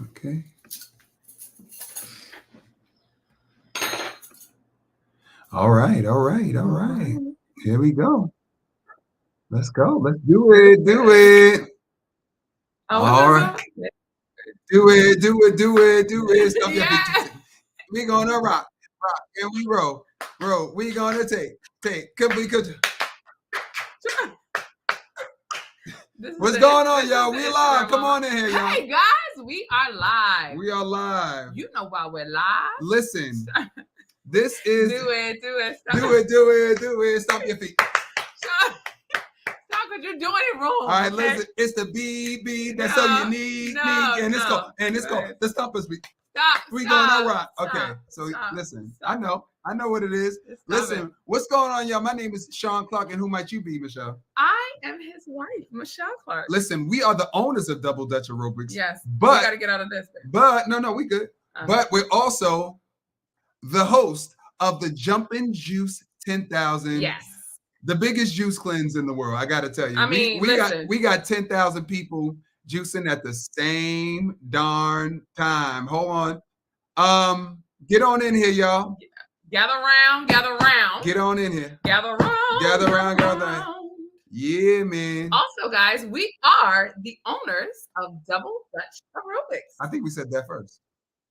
Okay. All right. All right. All right. Here we go. Let's go. Let's do it. Do it. Oh, All what's right. that song? Do it. Do it. Do it. Do it. Stop your feet. Yeah. We gonna rock. Rock. And we roll. Roll. We gonna take. Could we could. What's going on, y'all? We live. Come on in here, y'all. Hey guys, we are live. We are live. You know why we're live? Listen, this is do it. Stop. Do it. Stop your feet. Stop, because you're doing it wrong. All right, okay? listen. It's the BB. That's all you need. And it's called. And it's called the Stumpers Beat. Stop. We gonna rock. Stop, Okay, so stop, listen. stop. I know what it is. Listen, what's going on, y'all? My name is Sean Clark, and who might you be, Michelle? I am his wife, Michelle Clark. Listen, we are the owners of Double Dutch Aerobics. Yes, but we gotta get out of this thing. But no, we good. But we're also the host of the Jumpin' Juice 10,000. Yes. The biggest juice cleanse in the world. I gotta tell you. I mean, we got 10,000 people juicing at the same darn time. Hold on. Get on in here, y'all. Gather round. Get on in here. Gather round. Yeah, man. Also, guys, we are the owners of Double Dutch Aerobics. I think we said that first.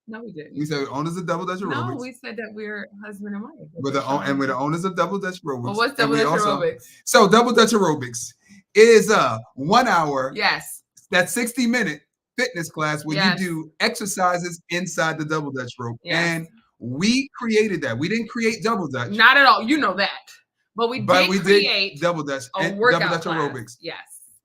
No, we didn't. We said owners of Double Dutch Aerobics. No, we said that we're husband and wife. We're the owners of Double Dutch Aerobics. Well, what's Double Dutch Aerobics? So Double Dutch Aerobics is a 1 hour. Yes. That 60-minute fitness class where you do exercises inside the Double Dutch rope. Yes. And we created that. We didn't create Double Dutch. Not at all. You know that. But we did create Double Dutch and Double Dutch class. Aerobics. Yes.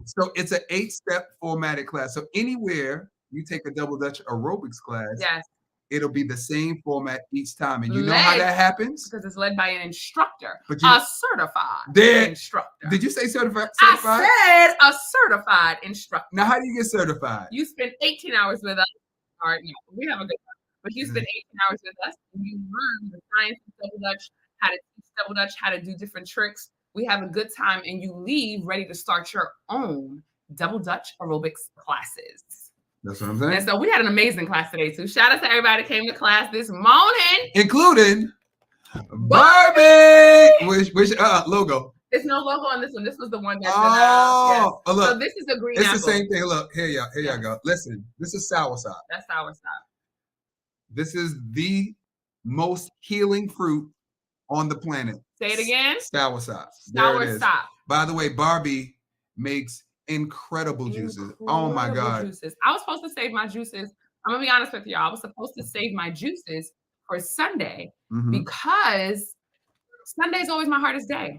So it's an 8-step formatted class. So anywhere you take a Double Dutch Aerobics class, yes, it'll be the same format each time. And you know how that happens? Because it's led by an instructor, a certified instructor. Did you say certified? I said a certified instructor. Now, how do you get certified? You spend 18 hours with us. All right, we have a good time. But you spend 18 hours with us and you learn the science of Double Dutch, how to teach Double Dutch, how to do different tricks. We have a good time and you leave ready to start your own Double Dutch Aerobics classes. That's what I'm saying. And so we had an amazing class today too. Shout out to everybody that came to class this morning. Including Barbie. Which logo? There's no logo on this one. This was the one that's yes. Look, so this is a green it's apple. The same thing. Look, here y'all go. Listen, this is soursop. That's soursop. This is the most healing fruit on the planet. Say it again. Soursop. Soursop. By the way, Barbie makes incredible juices. Oh my God. Juices. I was supposed to save my juices. I'm gonna be honest with y'all. I was supposed to save my juices for Sunday because Sunday is always my hardest day.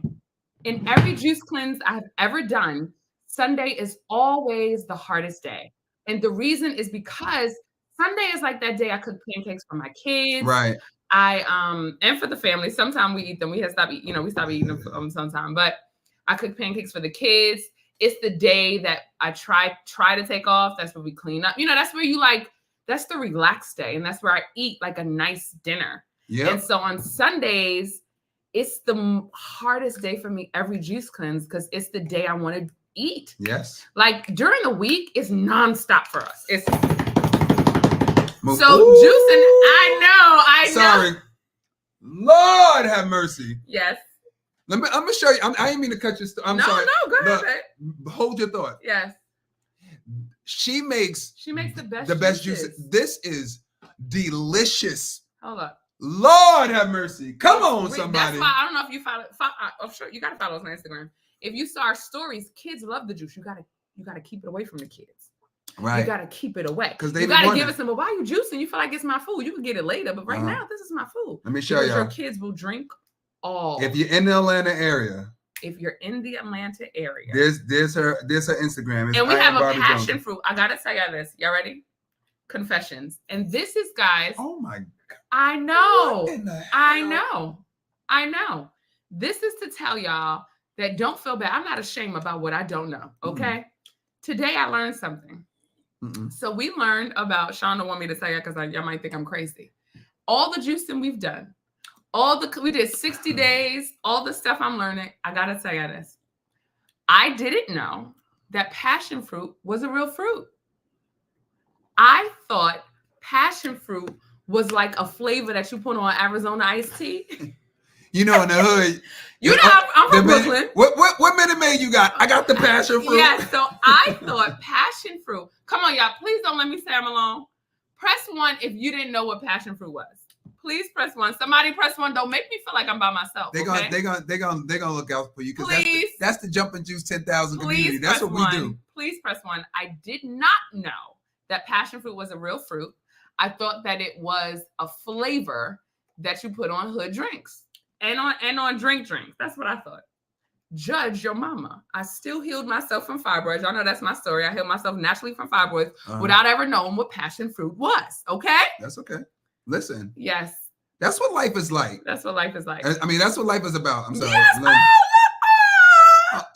In every juice cleanse I've ever done, Sunday is always the hardest day. And the reason is because Sunday is like that day I cook pancakes for my kids. Right. And for the family. Sometimes we eat them. We have stopped eating, we stop eating them sometime. But I cook pancakes for the kids. It's the day that I try to take off. That's where we clean up. That's where that's the relaxed day. And that's where I eat like a nice dinner. Yeah. And so on Sundays, it's the hardest day for me every juice cleanse because it's the day I want to eat. Yes. Like during the week, it's nonstop for us. It's so juicing. I know. Sorry. Lord have mercy. Yes. I'm gonna show you. I didn't mean to cut your story. I'm sorry. No, go ahead. Hold your thought. Yes. She makes the best juices. This is delicious. Hold up. Lord have mercy. Come on, somebody. That's why I don't know if you follow. I'm sure you gotta follow us on Instagram. If you saw our stories, kids love the juice. You gotta keep it away from the kids. Right. You gotta keep it away. Because you gotta give it some. Well, why are you juicing? You feel like it's my food. You can get it later, but right now, this is my food. Let me show you. Your kids will drink all. If you're in the Atlanta area. If you're in the Atlanta area. There's her Instagram. And we have a passion fruit. I gotta tell y'all this. Y'all ready? Confessions. And this is, guys. Oh my God. I know. What in the hell? I know. This is to tell y'all that don't feel bad. I'm not ashamed about what I don't know. Okay. Today I learned something. So we learned about, Sean don't want me to tell you because y'all might think I'm crazy. All the juicing we've done, we did 60 days, all the stuff I'm learning. I gotta tell you this. I didn't know that passion fruit was a real fruit. I thought passion fruit was like a flavor that you put on Arizona iced tea. You know, in the hood. You know, I'm from Brooklyn. What Minute Maid you got? I got the passion fruit. Yeah, so I thought passion fruit. Come on, y'all. Please don't let me say I'm alone. Press 1 if you didn't know what passion fruit was. Please press 1. Somebody press 1. Don't make me feel like I'm by myself. They're gonna look out for you because that's the Jumping Juice 10,000 community. That's what we do. Please press 1. I did not know that passion fruit was a real fruit. I thought that it was a flavor that you put on hood drinks and on drinks. That's what I thought. Judge your mama. I still healed myself from fibroids. Y'all know that's my story. I healed myself naturally from fibroids without ever knowing what passion fruit was. Okay? That's okay. Listen. Yes. That's what life is like. That's what life is like. I mean, that's what life is about. I'm sorry. Yes.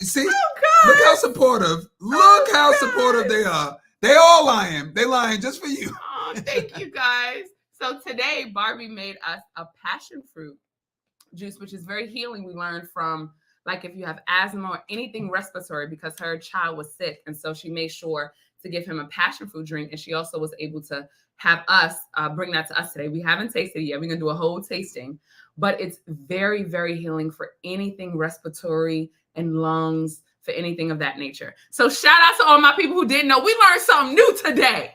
See, look how supportive. Look how supportive they are. They all lying. They lying just for you. Oh, thank you guys. So today, Barbie made us a passion fruit juice, which is very healing. We learned from, like, if you have asthma or anything respiratory, because her child was sick. And so she made sure to give him a passion fruit drink. And she also was able to have us bring that to us today. We haven't tasted it yet. We're going to do a whole tasting. But it's very, very healing for anything respiratory and lungs, for anything of that nature. So shout out to all my people who didn't know. We learned something new today.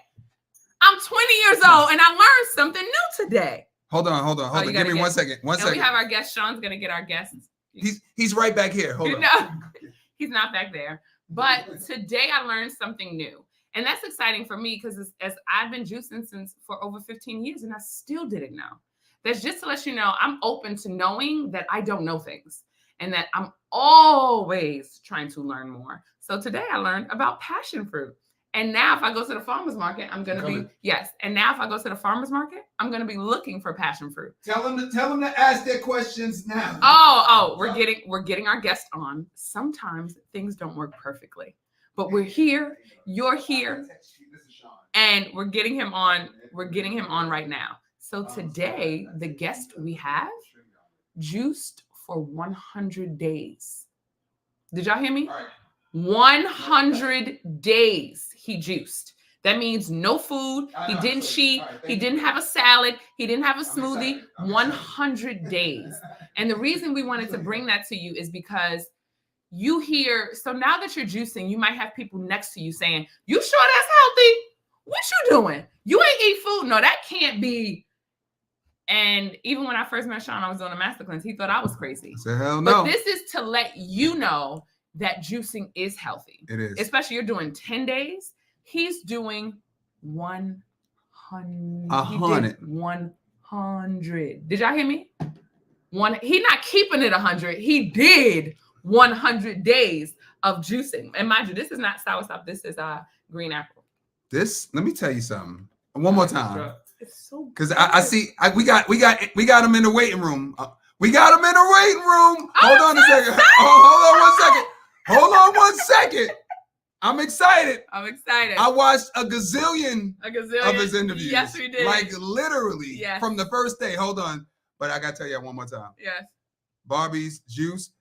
I'm 20 years old and I learned something new today. Hold on. Give me 1 second. One second. We have our guest. Sean's going to get our guests. He's right back here. Hold on. No, he's not back there. But today I learned something new. And that's exciting for me because as I've been juicing for over 15 years and I still didn't know. That's just to let you know, I'm open to knowing that I don't know things and that I'm always trying to learn more. So today I learned about passion fruit. And now if I go to the farmer's market, I'm going to be, yes. And now if I go to the farmer's market, I'm going to be looking for passion fruit. Tell them to ask their questions now. We're getting our guest on. Sometimes things don't work perfectly, but we're here. You're here. And we're getting him on. We're getting him on right now. So today, the guest we have juiced for 100 days. Did y'all hear me? 100 days he juiced. That means no food. He didn't cheat. He didn't have a salad. He didn't have a smoothie. 100 days. And the reason we wanted to bring that to you is because you hear, so now that you're juicing, you might have people next to you saying, you sure that's healthy? What you doing? You ain't eat food? No, that can't be. And even when I first met Sean, I was doing a master cleanse. He thought I was crazy. I said, hell no. But this is to let you know that juicing is healthy. It is. Especially you're doing 10 days. He's doing 100. 100. Did y'all hear me? He's not keeping it 100. He did 100 days of juicing. And mind you, this is not soursop. This is green apple. Let me tell you something. One more time. It's so because I see we got him in the waiting room. We got him in the waiting room. Hold on a second. Hold on 1 second. I'm excited. I watched a gazillion of his interviews. Yes, we did. Like literally from the first day. Hold on. But I got to tell you one more time. Yes. Barbie's juice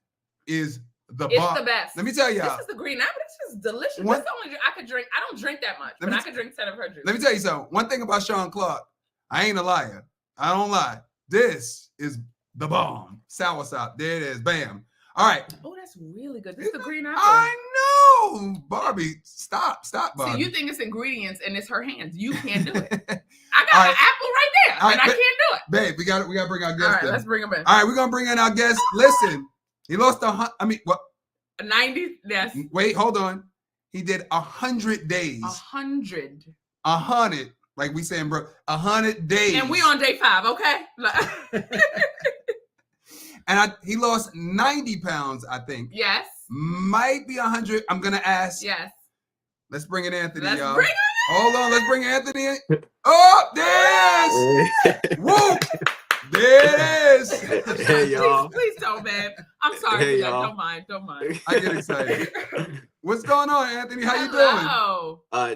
is the best. Let me tell y'all. This is the green apple. This is delicious. This is the only I could drink. I don't drink that much, but I could drink 10 of her juice. Let me tell you something. One thing about Sean Clark, I ain't a liar. I don't lie. This is the bomb. Soursop. There it is. Bam. All right. Oh, that's really good. This is the green apple. I know. Barbie, stop, Barbie. See, you think it's ingredients and it's her hands. You can't do it. I got an apple right there, and I can't do it. Babe, we got to bring our guest. All right, let's bring him in. All right, we're going to bring in our guest. Listen, he lost 90, yes. Wait, hold on. He did 100 days. 100. 100. Like we saying, bro, 100 days. And we on day 5, okay? And he lost 90 pounds, I think. Yes. Might be 100. I'm going to ask. Yes. Let's bring in Anthony, y'all. Bring him in. Hold on. Let's bring Anthony in. Oh, there it is. Woo. There it is. Hey, y'all. Please don't, babe. I'm sorry. Hey, y'all. Don't mind. I get excited. What's going on, Anthony? How you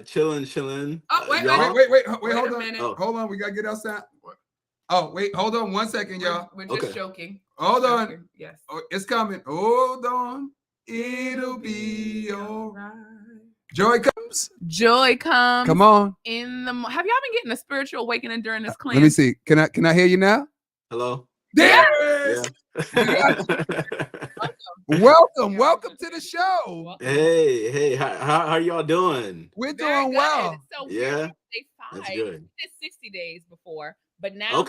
doing? Chilling. Oh, wait, wait, hold on. Minute. Oh. Hold on. We got to get outside. Oh, wait. Hold on 1 second, y'all. We're just joking. Hold on. Yes. Oh, it's coming. Hold on. It'll be all right. Joy comes. Joy comes. Come on. In the have y'all been getting a spiritual awakening during this cleanse? Let me see. Can I hear you now? Hello. There it is. Welcome to the show. Hey, how are y'all doing? We're doing well. So yeah, day 5. that's good. We did 60 days before, but now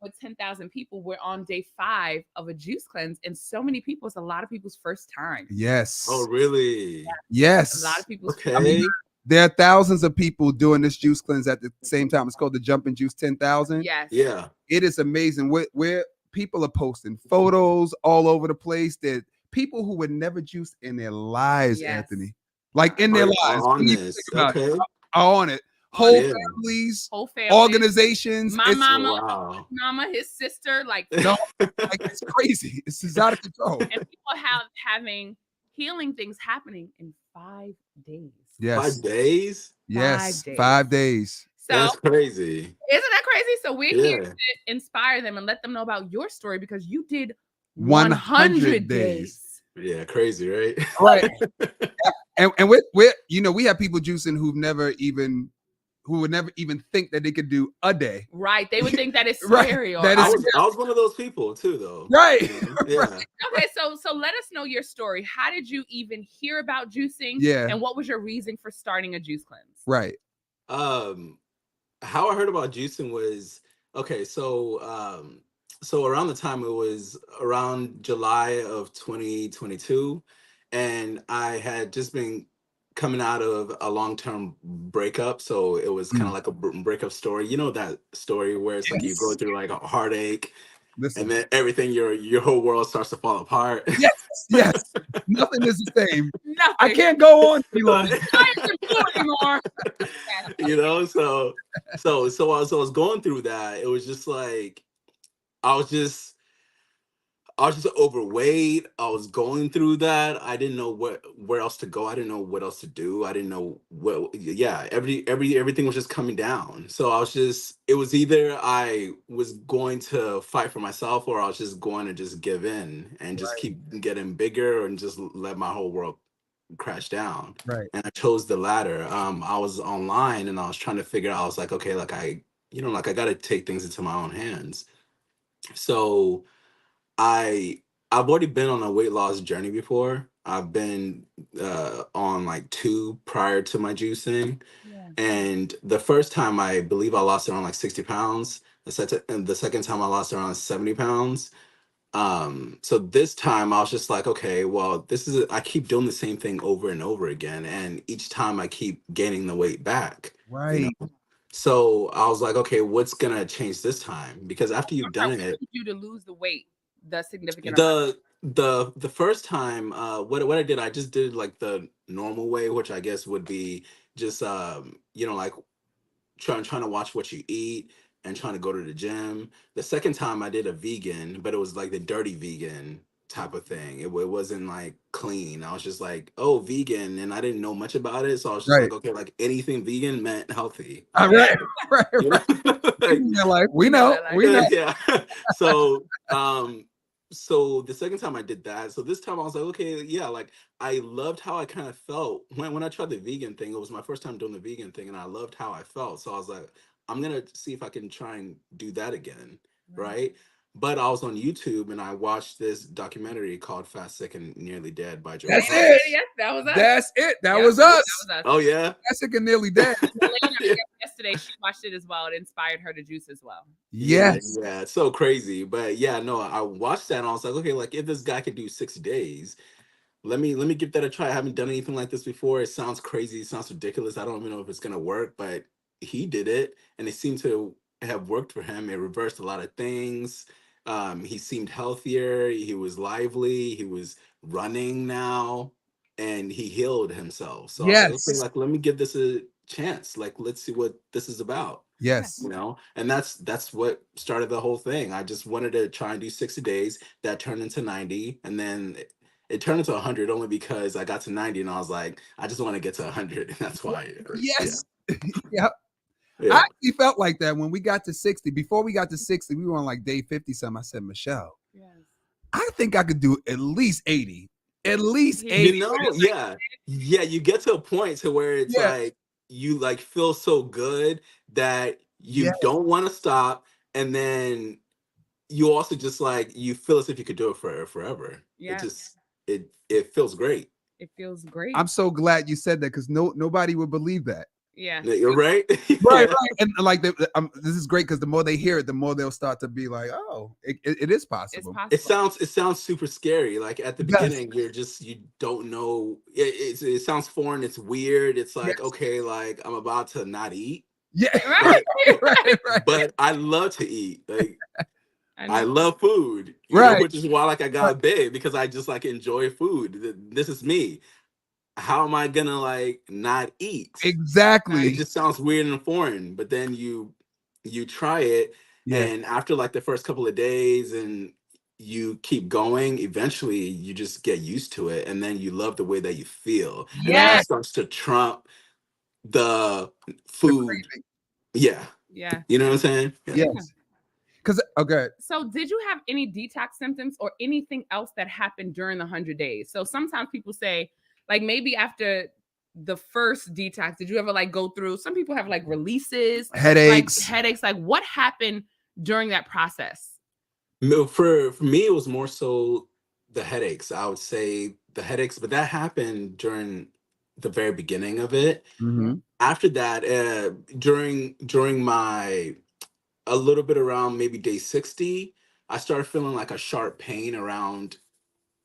with 10,000 people, we're on day 5 of a juice cleanse, and so many people. It's a lot of people's first time. Yes. Oh, really? Yes. A lot of people's okay. first time. There are thousands of people doing this juice cleanse at the same time. It's called the Jumping Juice 10,000. Yes. Yeah. It is amazing. Where people are posting photos all over the place. That people who would never juice in their lives, Anthony, like in their lives, on this. Okay. Are on it. Whole families, organizations. My mama, his sister, like it's crazy. It's out of control. And people having healing things happening in 5 days. Yes. 5 days? Yes. 5 days. So that's crazy. Isn't that crazy? So we're here to inspire them and let them know about your story because you did 100 days. Yeah, crazy, right? Right. and we have people juicing who would never even think that they could do a day. Right. They would think that it's scary. Right. I was one of those people too, though. Right. Yeah. Right. Okay, so let us know your story. How did you even hear about juicing? Yeah. And what was your reason for starting a juice cleanse? Right. How I heard about juicing was so around the time, it was around July of 2022, and I had just been coming out of a long-term breakup, so it was kind of like a breakup story. You know that story where it's like you go through like a heartache, and then everything, your whole world starts to fall apart. Yes. Nothing is the same. Nothing. I can't go on any longer. Anymore. You know, so as I was going through that, it was just like I was just overweight. I was going through that. I didn't know where else to go. I didn't know what else to do. I didn't know everything was just coming down. So it was either I was going to fight for myself, or I was just going to just give in and just keep getting bigger and just let my whole world crash down. Right. And I chose the latter. I was online and I was trying to figure out, I was like, okay, like I got to take things into my own hands. So I've already been on a weight loss journey before. I've been on like 2 prior to my juicing. And the first time, I believe I lost around like 60 pounds. The second time I lost around 70 pounds. So this time I was just like, okay, well, I keep doing the same thing over and over again. And each time I keep gaining the weight back. Right. You know? So I was like, okay, what's going to change this time? Because after you've done it. You to lose the weight. The significant the first time, what I did, I just did like the normal way, which I guess would be just like trying to watch what you eat and trying to go to the gym. The second time I did a vegan, but it was like the dirty vegan type of thing. It wasn't like clean. I was just like, oh, vegan, and I didn't know much about it, so I was just like, okay, like anything vegan meant healthy. Right. Like, we know. Yeah. So the second time I did that, so this time I was like, okay, yeah, like I loved how I kind of felt when I tried the vegan thing. It was my first time doing the vegan thing, and I loved how I felt. So I was like, I'm gonna see if I can try and do that again, right? But I was on YouTube and I watched this documentary called "Fat, Sick, and Nearly Dead" by Joe. That's it. Yes, that was us. That's it. That was us. Oh yeah. Fat, Sick, and Nearly Dead. Yesterday she watched it as well. It inspired her to juice as well. Yes. Yeah, it's so crazy. But yeah, no, I watched that and I was like, okay, like if this guy could do 6 days, let me give that a try. I haven't done anything like this before. It sounds crazy. It sounds ridiculous. I don't even know if it's gonna work, but he did it and it seemed to have worked for him. It reversed a lot of things. He seemed healthier. He was lively. He was running now, and he healed himself. So I was like, okay, like let me give this a chance. Like let's see what this is about. Yes. You know, and that's what started the whole thing. I just wanted to try and do 60 days. That turned into 90, and then it turned into 100 only because I got to 90 and I was like, I just want to get to 100, and that's why. Yes. Yep. I actually felt like that when we got to 60. Before we got to 60, we were on like day 50 something. I said, Michelle, I think I could do at least 80. at least You 80. Yeah. Yeah, you get to a point to where it's Yeah. like you like feel so good that you Yes. don't want to stop, and then you also just like you feel as if you could do it forever. It Yeah. just it feels great. It feels great. I'm so glad you said that because nobody would believe that. Yeah. You're right. Right, Yeah. right. And like this is great because the more they hear it, the more they'll start to be like, oh, it is It's possible. possible. It sounds super scary. Like at the Yes. beginning, you don't know. It sounds foreign. It's weird. It's like Yes. okay, like I'm about to not eat, Yeah. Right. right. but I love to eat. Like I I know. love food, Right. which is why like I Right. got big because I just like enjoy food. This is me. How am I gonna like not eat? It Exactly. just sounds weird and foreign, but then you try it, Yeah. and after like the first couple of days and you keep going, eventually you just get used to it, and then you love the way that you feel, and then it Yes. starts to trump the The food. craving. Yeah, Yeah. you know what I'm saying? Yeah. Yes. Because okay. So, did you have any detox symptoms or anything else that happened during the 100 days? So, sometimes people say, like, maybe after the first detox, did you ever like go through? Some people have like releases, Headaches. like headaches. Like, what happened during that process? No, for me, it was more so the headaches. I would say the headaches, but that happened during the very beginning of it. Mm-hmm. After that, during my a little bit around maybe day 60, I started feeling like a sharp pain around,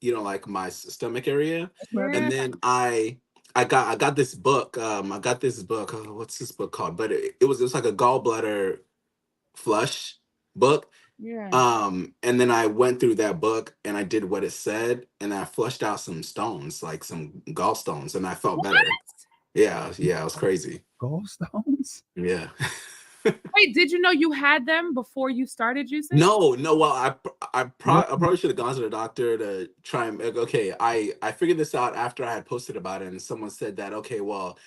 like my stomach area. Yeah. And then I got this book. I got this book. What's this book called? But it was like a gallbladder flush book. Yeah. And then I went through that book and I did what it said, and I flushed out some stones, like some gallstones, and I felt What? better. Yeah, yeah, it was crazy. Gallstones. Yeah. Wait, did you know you had them before you started juicing? No, no. Well, No. I probably should have gone to the doctor to try and like, okay. I figured this out after I had posted about it, and someone said that okay, well,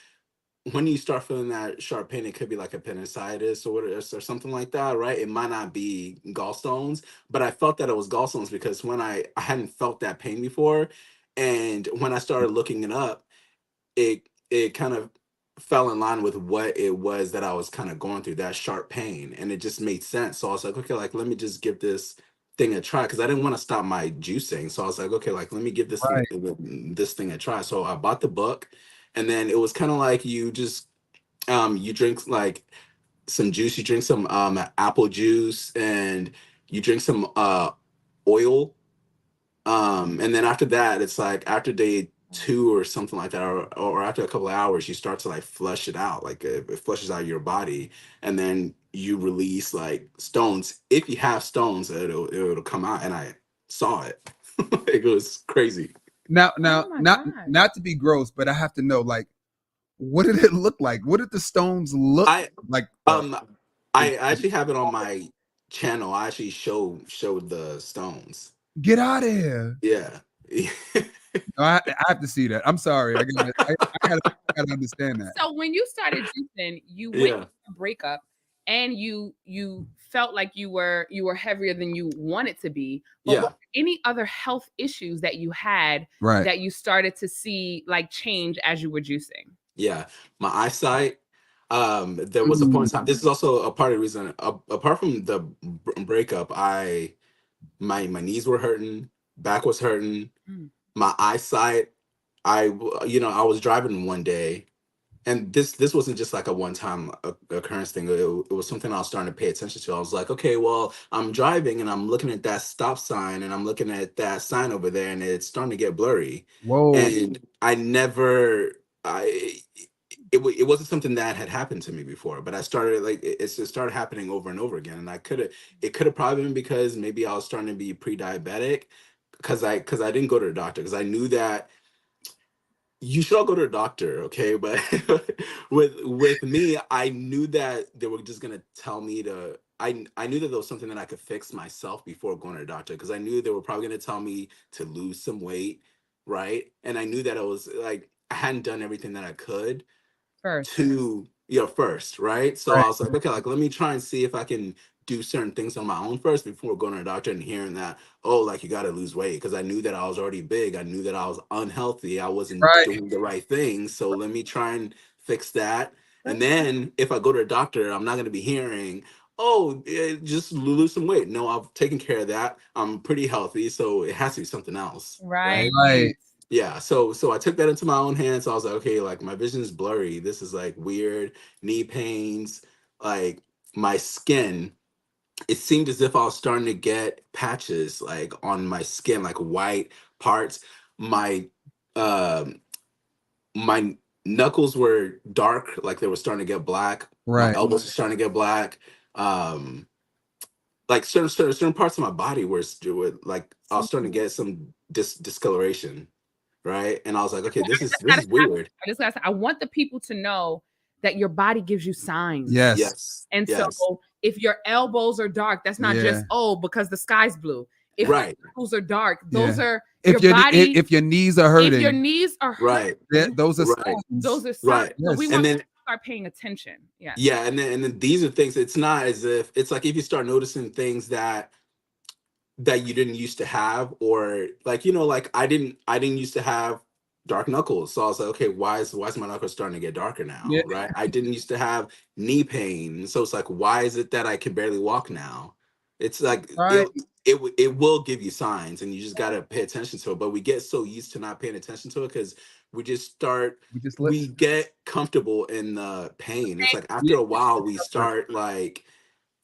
when you start feeling that sharp pain, it could be like appendicitis or something like that, right? It might not be gallstones, but I felt that it was gallstones because when I hadn't felt that pain before, and when I started looking it up, it kind of fell in line with what it was that I was kind of going through, that sharp pain, and it just made sense. So I was like, okay, like let me just give this thing a try because I didn't want to stop my juicing. So I was like, okay, like let me give Right. this thing a try. So I bought the book, and then it was kind of like you just you drink like some juice, you drink some apple juice, and you drink some oil, and then after that, it's like after day 2 or something like that, or after a couple of hours, you start to like flush it out, like it flushes out your body, and then you release like stones. If you have stones, it'll come out, and I saw it. It was crazy. Now, Oh my not God. not to be gross, but I have to know, like, what did it look like? What did the stones look I like? I actually have it on my channel. I actually showed the stones. Get out of here! Yeah. No, I have to see that. I'm sorry. I gotta understand that. So when you started juicing, you went Yeah. through a breakup and you felt like you were heavier than you wanted to be. But Yeah. what any other health issues that you had Right. that you started to see like change as you were juicing? Yeah. My eyesight. There was a point in Mm. time. This is also a part of the reason. Apart from the breakup, my knees were hurting, back was hurting, Mm. my eyesight. I was driving one day, and this wasn't just like a one time occurrence thing. It was something I was starting to pay attention to. I was like, okay, well, I'm driving and I'm looking at that stop sign and I'm looking at that sign over there, and it's starting to get blurry. Whoa. And I never, I it wasn't something that had happened to me before, but I started like it just started happening over and over again, and it could have probably been because maybe I was starting to be pre-diabetic because I didn't go to the doctor because I knew that you should all go to a doctor, okay? But with me, I knew that they were just gonna tell me to. I knew that there was something that I could fix myself before going to the doctor because I knew they were probably gonna tell me to lose some weight, right? And I knew that I was like I hadn't done everything that I could First. to first, right? So Right. I was like, okay, like let me try and see if I can do certain things on my own first before going to a doctor and hearing that, oh, like you got to lose weight, because I knew that I was already big. I knew that I was unhealthy. I wasn't Right. doing the right things. So let me try and fix that. And then if I go to a doctor, I'm not going to be hearing, oh, just lose some weight. No, I've taken care of that. I'm pretty healthy. So it has to be something else. Right. Right. Yeah, so I took that into my own hands. So I was like, okay, like my vision is blurry. This is like weird, knee pains, like my skin. It seemed as if I was starting to get patches like on my skin, like white parts. My um my knuckles were dark, like they were starting to get black. My Right. elbows were starting to get black. Um, like certain parts of my body were like I was starting to get some discoloration, right? And I was like, okay, this is weird. I want the people to know that your body gives you signs. Yes. Yes, And so yes, if your elbows are dark, that's not just because the sky's blue. If right, your elbows are dark, those are if your body. if your knees are hurting, if your knees are right, hurting, those are right, signs. those are signs. right. So we Yes. want And to then start paying attention. Yeah. yeah, and then these are things. It's not as if it's like if you start noticing things that you didn't used to have, or like like I didn't used to have dark knuckles. So I was like, okay, why is my knuckles starting to get darker Yeah. now, right? I didn't used to have knee pain, so it's like, why is it that I can barely walk now? It's like Right. it will give you signs, and you just got to pay attention to it. But we get so used to not paying attention to it because we get comfortable in the pain. It's like after a while we start like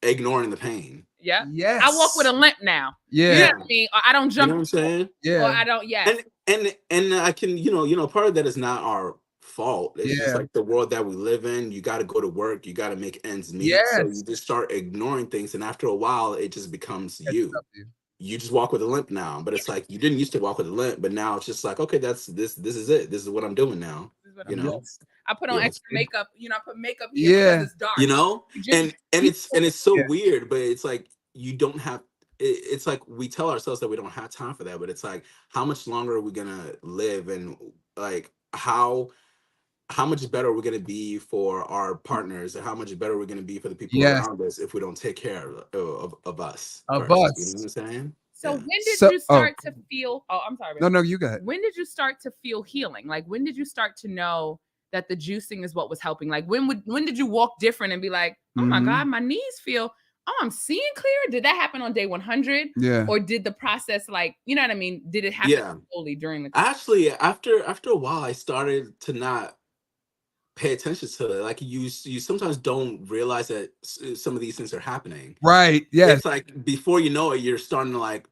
ignoring the pain. Yeah. Yes. I walk with a limp now. Yeah. You know what I mean? Or I don't You jump. know what I'm saying? Or I don't. Yeah. And I can, part of that is not our fault. It's just Yeah. like the world that we live in. You got to go to work. You got to make ends meet. So Yes. you just start ignoring things, and after a while, it just becomes Catches you. up to you. You just walk with a limp now, but it's like you didn't used to walk with a limp, but now it's just like, okay, that's this. This is it. This is what I'm doing now. This is what You I'm know. doing. I put on Yeah. extra makeup. I put makeup here because it's dark. You know, You just- and it's so Yeah. weird, but it's like you don't have. It's like we tell ourselves that we don't have time for that, but it's like, how much longer are we gonna live, and like how much better are we gonna be for our partners, and how much better are we gonna be for the people Yes. around us if we don't take care of us Of first? You know us. what I'm saying? So Yeah. when did So- you start to feel? Oh, I'm sorry. No, no, you go ahead. When did you start to feel healing? Like when did you start to know that the juicing is what was helping? Like when did you walk different and be like, oh my Mhm. God, my knees feel, oh, I'm seeing clear? Did that happen on day 100? Yeah. Or did the process, like, you know what I mean? Did it happen Yeah. slowly during the Actually, after a while, I started to not pay attention to it. Like you sometimes don't realize that some of these things are happening. Right. Yes. It's like before you know it, you're starting to like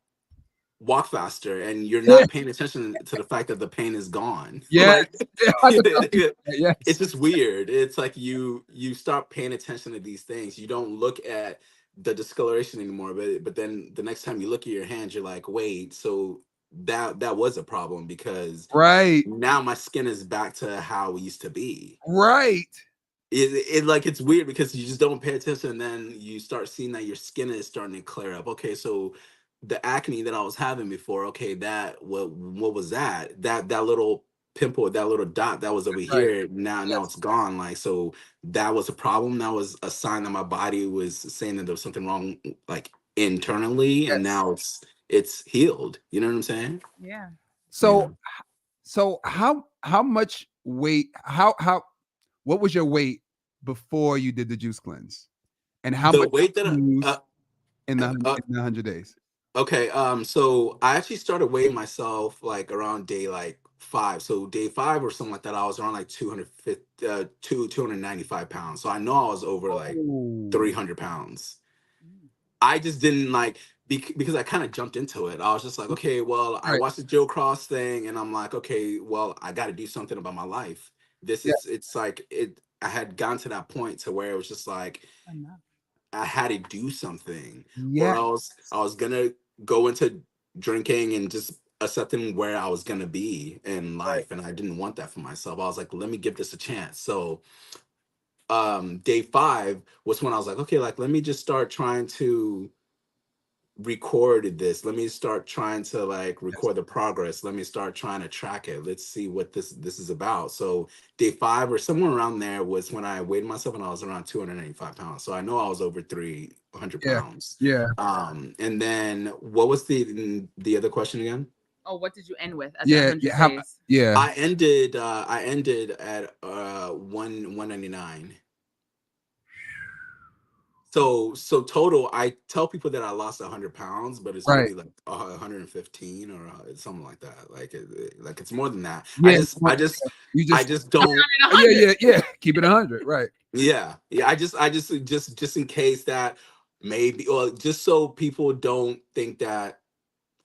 walk faster, and you're not paying attention to the fact that the pain is gone. Yes. Like, Yes. it's just weird. It's like you start paying attention to these things. You don't look at the discoloration anymore, but then the next time you look at your hands, you're like, wait, so that was a problem, because Right. now my skin is back to how it used to be. Right. It like, it's weird because you just don't pay attention, and then you start seeing that your skin is starting to clear up. Okay, so the acne that I was having before, okay, that what was that little pimple, that little dot that was over Right. here, now it's gone. Like, so that was a problem. That was a sign that my body was saying that there was something wrong, like internally, and Yes. now it's healed. You know what I'm saying? Yeah. So how much weight, what was your weight before you did the juice cleanse? And how The much weight that did you lose in the uh, 100 days? Okay, so I actually started weighing myself like around day like 5. So day 5 or something like that, I was around like 250, 295 pounds. So I know I was over like Oh. 300 pounds. I just didn't like, because I kind of jumped into it. I was just like, okay, well, I Right. watched the Joe Cross thing, and I'm like, okay, well, I got to do something about my life. Yeah. It's like I had gotten to that point to where it was just like, Enough. I had to do something, or Yeah. else I was gonna go into drinking and just accepting where I was gonna be in life, and I didn't want that for myself. I was like, let me give this a chance. So, day 5 was when I was like, okay, like let me just start trying to record this. Let me start trying to like record the progress. Let me start trying to track it. Let's see what this is about. So day 5 or somewhere around there was when I weighed myself, and I was around 285 pounds. So I know I was over 300 pounds. Yeah. And then what was the other question again? Oh, what did you end with? At Yeah. Yeah. I ended at 199. So total, I tell people that I lost 100 pounds, but it's really like 115 or something like that. Like like it's more than that. Yeah, I just don't. Yeah. Keep it 100, right? Yeah. I just in case that maybe, or just so people don't think that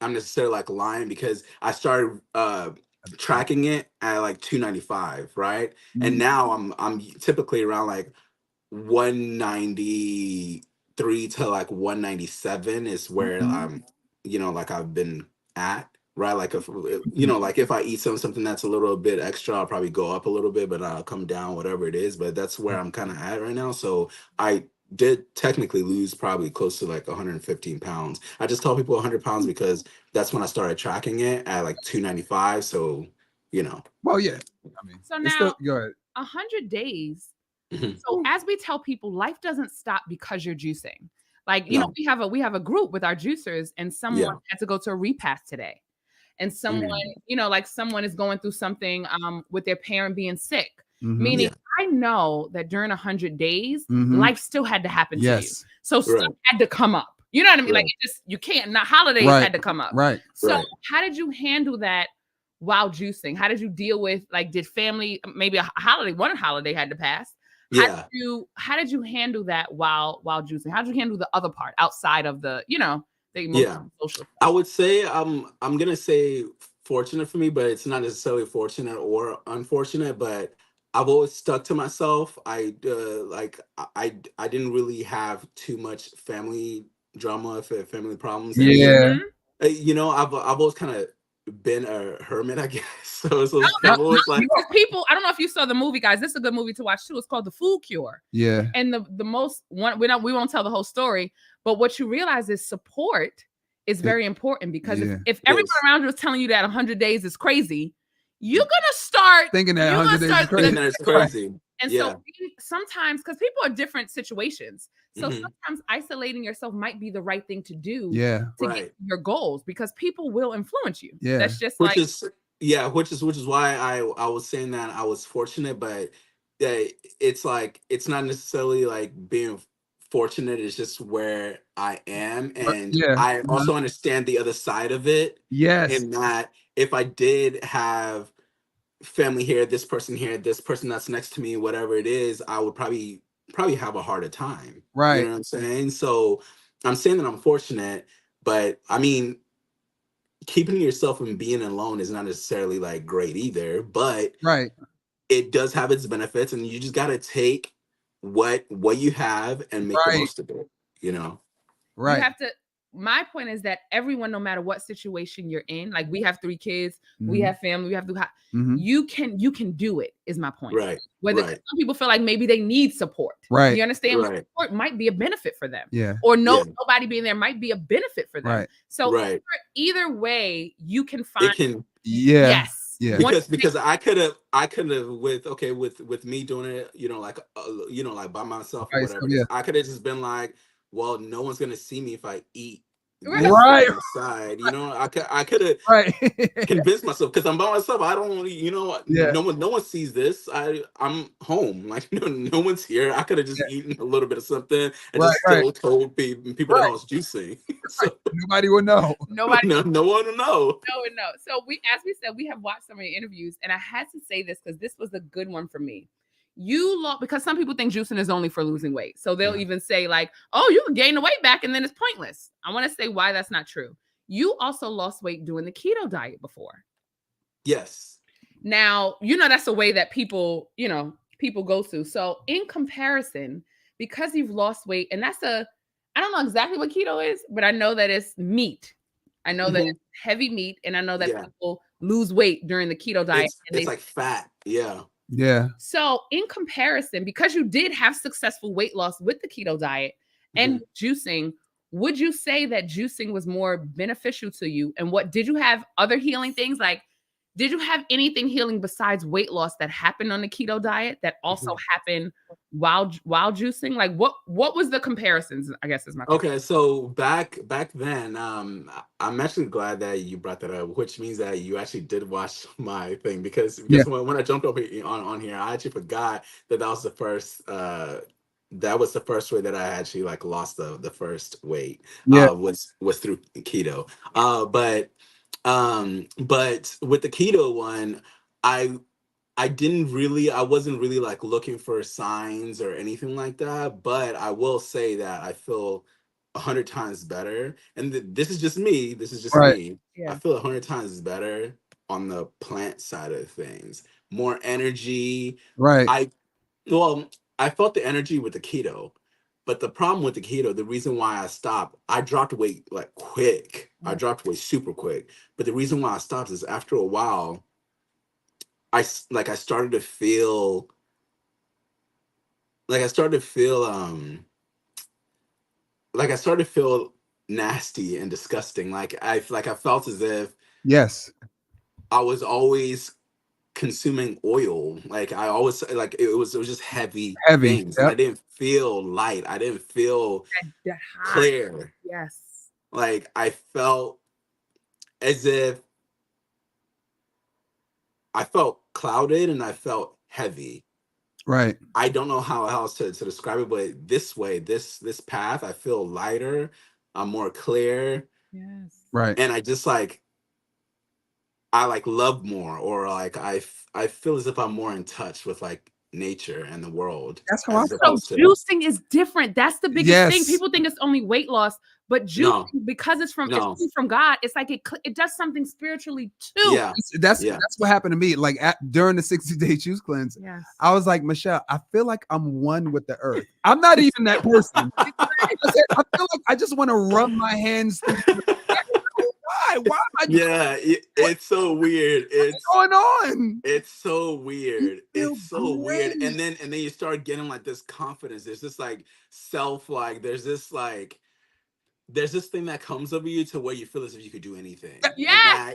I'm necessarily like lying, because I started tracking it at like 295, right? And now I'm typically around like 193 to like 197 is where I'm, like I've been at, right? Like if like if I eat something that's a little bit extra, I'll probably go up a little bit, but I'll come down, whatever it is. But that's where I'm kind of at right now. So I did technically lose probably close to like 115 pounds. I just tell people 100 pounds because that's when I started tracking it at like 295. So, Well, yeah. I mean, so now go ahead. 100 days. So as we tell people, life doesn't stop because you're juicing. Like, we have a group with our juicers, and someone had to go to a repast today. And someone, like someone is going through something with their parent being sick. Meaning I know that during 100 days, life still had to happen to you. So stuff had to come up. You know what I mean? Like you can't, not holidays had to come up. Right. So how did you handle that while juicing? How did you deal with, like, did family, maybe one holiday had to pass? How did you handle that while juicing? How did you handle the other part outside of the, the emotional, social stuff? I would say I'm gonna say fortunate for me, but it's not necessarily fortunate or unfortunate. But I've always stuck to myself. I didn't really have too much family drama, family problems. Yeah. I've always kind of been a hermit, I guess. So people, I don't know if you saw the movie, guys. This is a good movie to watch too. It's called The Food Cure. Yeah. And the most one, we won't tell the whole story, but what you realize is support is very important, because if everyone around you is telling you that 100 days is crazy, you're gonna start thinking that 100 days is crazy. Thinking that it's crazy. And so sometimes, because people are different situations, so sometimes isolating yourself might be the right thing to do to get your goals, because people will influence you. That's just which is why I was saying that I was fortunate, but it's like, it's not necessarily like being fortunate, it's just where I am. And I also understand the other side of it. In that if I did have family here, this person that's next to me, whatever it is, I would probably have a harder time. Right. You know what I'm saying? So I'm saying that I'm fortunate, but I mean, keeping yourself and being alone is not necessarily like great either, but it does have its benefits, and you just got to take what you have and make the most of it, Right. You have to, my point is that everyone, no matter what situation you're in, like we have 3 kids, we have family, we have to, you can do it, is my point. Right. Whether some people feel like maybe they need support. Right. You understand? Support might be a benefit for them. Yeah. Or nobody being there might be a benefit for them. Right. So either way, you can find. It can. Yes. Yeah. Because I could have with me doing it, like by myself or whatever. I could have just been like, well, no one's gonna see me if I eat outside. I could have convinced myself, because I'm by myself. I don't, no one sees this. I'm home. Like no one's here. I could have just eaten a little bit of something and just still told people that I was juicing. So nobody would know. No one will know. No one knows. So as we said, we have watched so many interviews, and I had to say this because this was a good one for me. You lost, because some people think juicing is only for losing weight. So they'll even say like, oh, you can gain the weight back and then it's pointless. I want to say why that's not true. You also lost weight doing the keto diet before. Yes. Now, that's a way that people go through. So in comparison, because you've lost weight, and I don't know exactly what keto is, but I know that it's meat. I know that it's heavy meat, and I know that people lose weight during the keto diet. It's like fat. Yeah. Yeah. So in comparison, because you did have successful weight loss with the keto diet and juicing, would you say that juicing was more beneficial to you? And what did you have other healing things? Like, did you have anything healing besides weight loss that happened on the keto diet that also happened while juicing? Like, what was the comparisons? I guess is my question. Okay, so back then, I'm actually glad that you brought that up, which means that you actually did watch my thing because when I jumped over on here, I actually forgot that was the first way that I actually like lost the first weight. Was through keto. But with the keto one, I wasn't really like looking for signs or anything like that, but I will say that I feel 100 times better. And this is just me. Yeah. I feel 100 times better on the plant side of things. More energy. Right. I felt the energy with the keto, but the problem with the keto, the reason why I stopped, I dropped weight like quick. I dropped weight super quick. But the reason why I stopped is after a while, I started to feel nasty and disgusting. I felt as if I was always consuming oil. Like I always like it was just heavy things. And I didn't feel light. I didn't feel that clear. Yes. Like I felt as if I felt clouded and I felt heavy. Right. I don't know how else to describe it, but this way, this path, I feel lighter. I'm more clear. Yes. Right. And I just like, I like love more, or like I feel as if I'm more in touch with like nature and the world. That's how I feel. So juicing is different. That's the biggest thing. People think it's only weight loss, but juicing, because it's from God, it's like it does something spiritually too. Yeah, that's what happened to me. Like during the 60-day juice cleanse, I was like, Michelle, I feel like I'm one with the earth. I'm not even that person. I feel like I just want to rub my hands through. Why? It's so weird. What's going on? It's so weird. It's so weird. And then you start getting like this confidence. There's this like self, like there's this thing that comes over you to where you feel as if you could do anything. Yeah.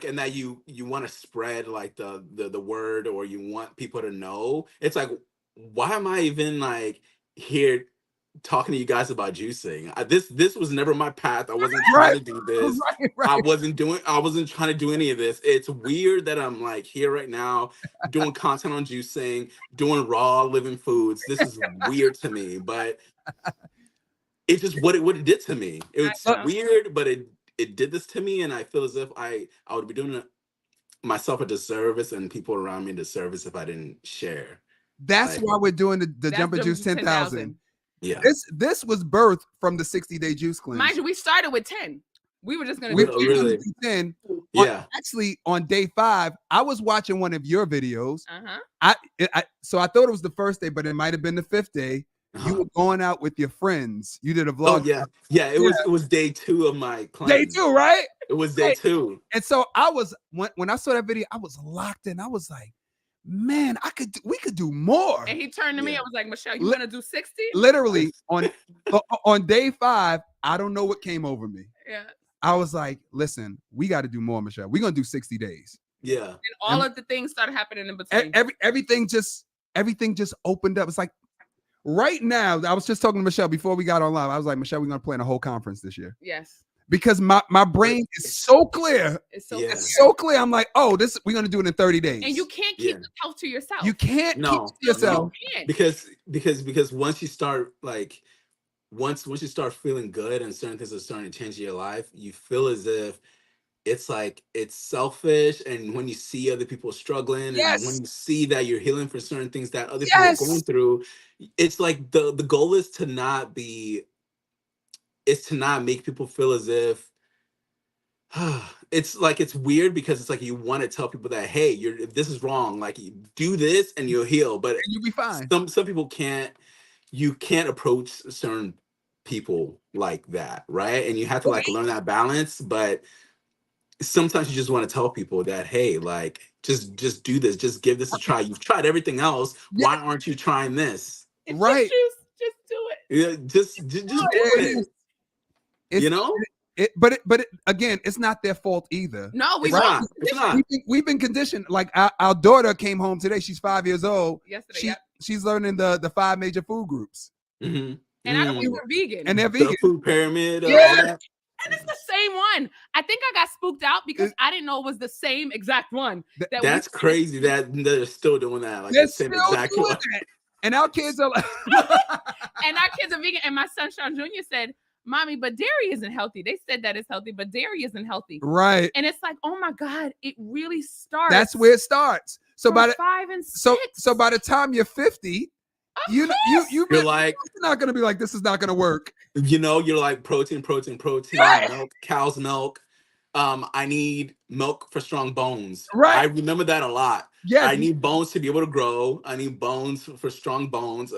And that you want to spread like the word, or you want people to know. It's like, why am I even like here talking to you guys about juicing? This was never my path. I wasn't trying to do this. I wasn't trying to do any of this. It's weird that I'm like here right now doing content on juicing, doing raw living foods. This is weird to me, but it's just what it did to me. It's weird, but it did this to me, and I feel as if I would be doing myself a disservice and people around me a disservice if I didn't share. That's why we're doing the Jumper Juice 10,000. Yeah. This was birthed from the 60-day juice cleanse. Mind you, we started with 10. We were just gonna do 10. Actually, on day 5, I was watching one of your videos. So I thought it was the first day, but it might have been the 5th day. You were going out with your friends. You did a vlog. Oh yeah. It was day 2 of my cleanse. Day 2, right? It was day 2. And so I was when I saw that video, I was locked in. I was like, man, we could do more. And he turned to me. I was like, Michelle, you want to do 60? Literally on day 5, I don't know what came over me. Yeah. I was like, listen, we got to do more, Michelle. We're gonna do 60 days. Yeah. And all of the things started happening in between. Everything just opened up. It's like right now, I was just talking to Michelle before we got online. I was like, Michelle, we're gonna plan a whole conference this year. Yes. Because my brain is so clear. It's so clear. I'm like, oh, we're gonna do it in 30 days. And you can't keep the health to yourself. You can't keep it to yourself. Because once you start once you start feeling good and certain things are starting to change in your life, you feel as if it's like it's selfish. And when you see other people struggling, and when you see that you're healing for certain things that other people are going through, it's like the goal is to not make people feel as if it's weird, because it's like you want to tell people that, hey, this is wrong, like you do this and you'll heal, but you'll be fine. Some people you can't approach certain people like that, right? And you have to like learn that balance. But sometimes you just want to tell people that, hey, like just do this, just give this a try. You've tried everything else. Why aren't you trying this? Right. Just do it. Yeah, just do it. You know? But again, it's not their fault either. No, It's not. We've been conditioned. Like our daughter came home today. She's 5 years old. Yesterday, she's learning the 5 major food groups. Mm-hmm. And I don't think they're vegan. And they're vegan. The food pyramid. Yeah. All that. And it's the same one. I think I got spooked out because I didn't know it was the same exact one. That's crazy that they're still doing that. Like they're the same still exact doing one. that. And our kids are like and our kids are vegan. And my son Sean Jr. said, Mommy, but dairy isn't healthy. They said that it's healthy, but dairy isn't healthy. Right. And it's like, oh my God, it really starts. That's where it starts. So by 5 and 6. So by the time you're 50, you're like, it's not gonna be like this is not gonna work. You know, you're like protein, right. milk, cow's milk. I need milk for strong bones. Right. I remember that a lot. Yes. I need bones to be able to grow. I need bones for strong bones.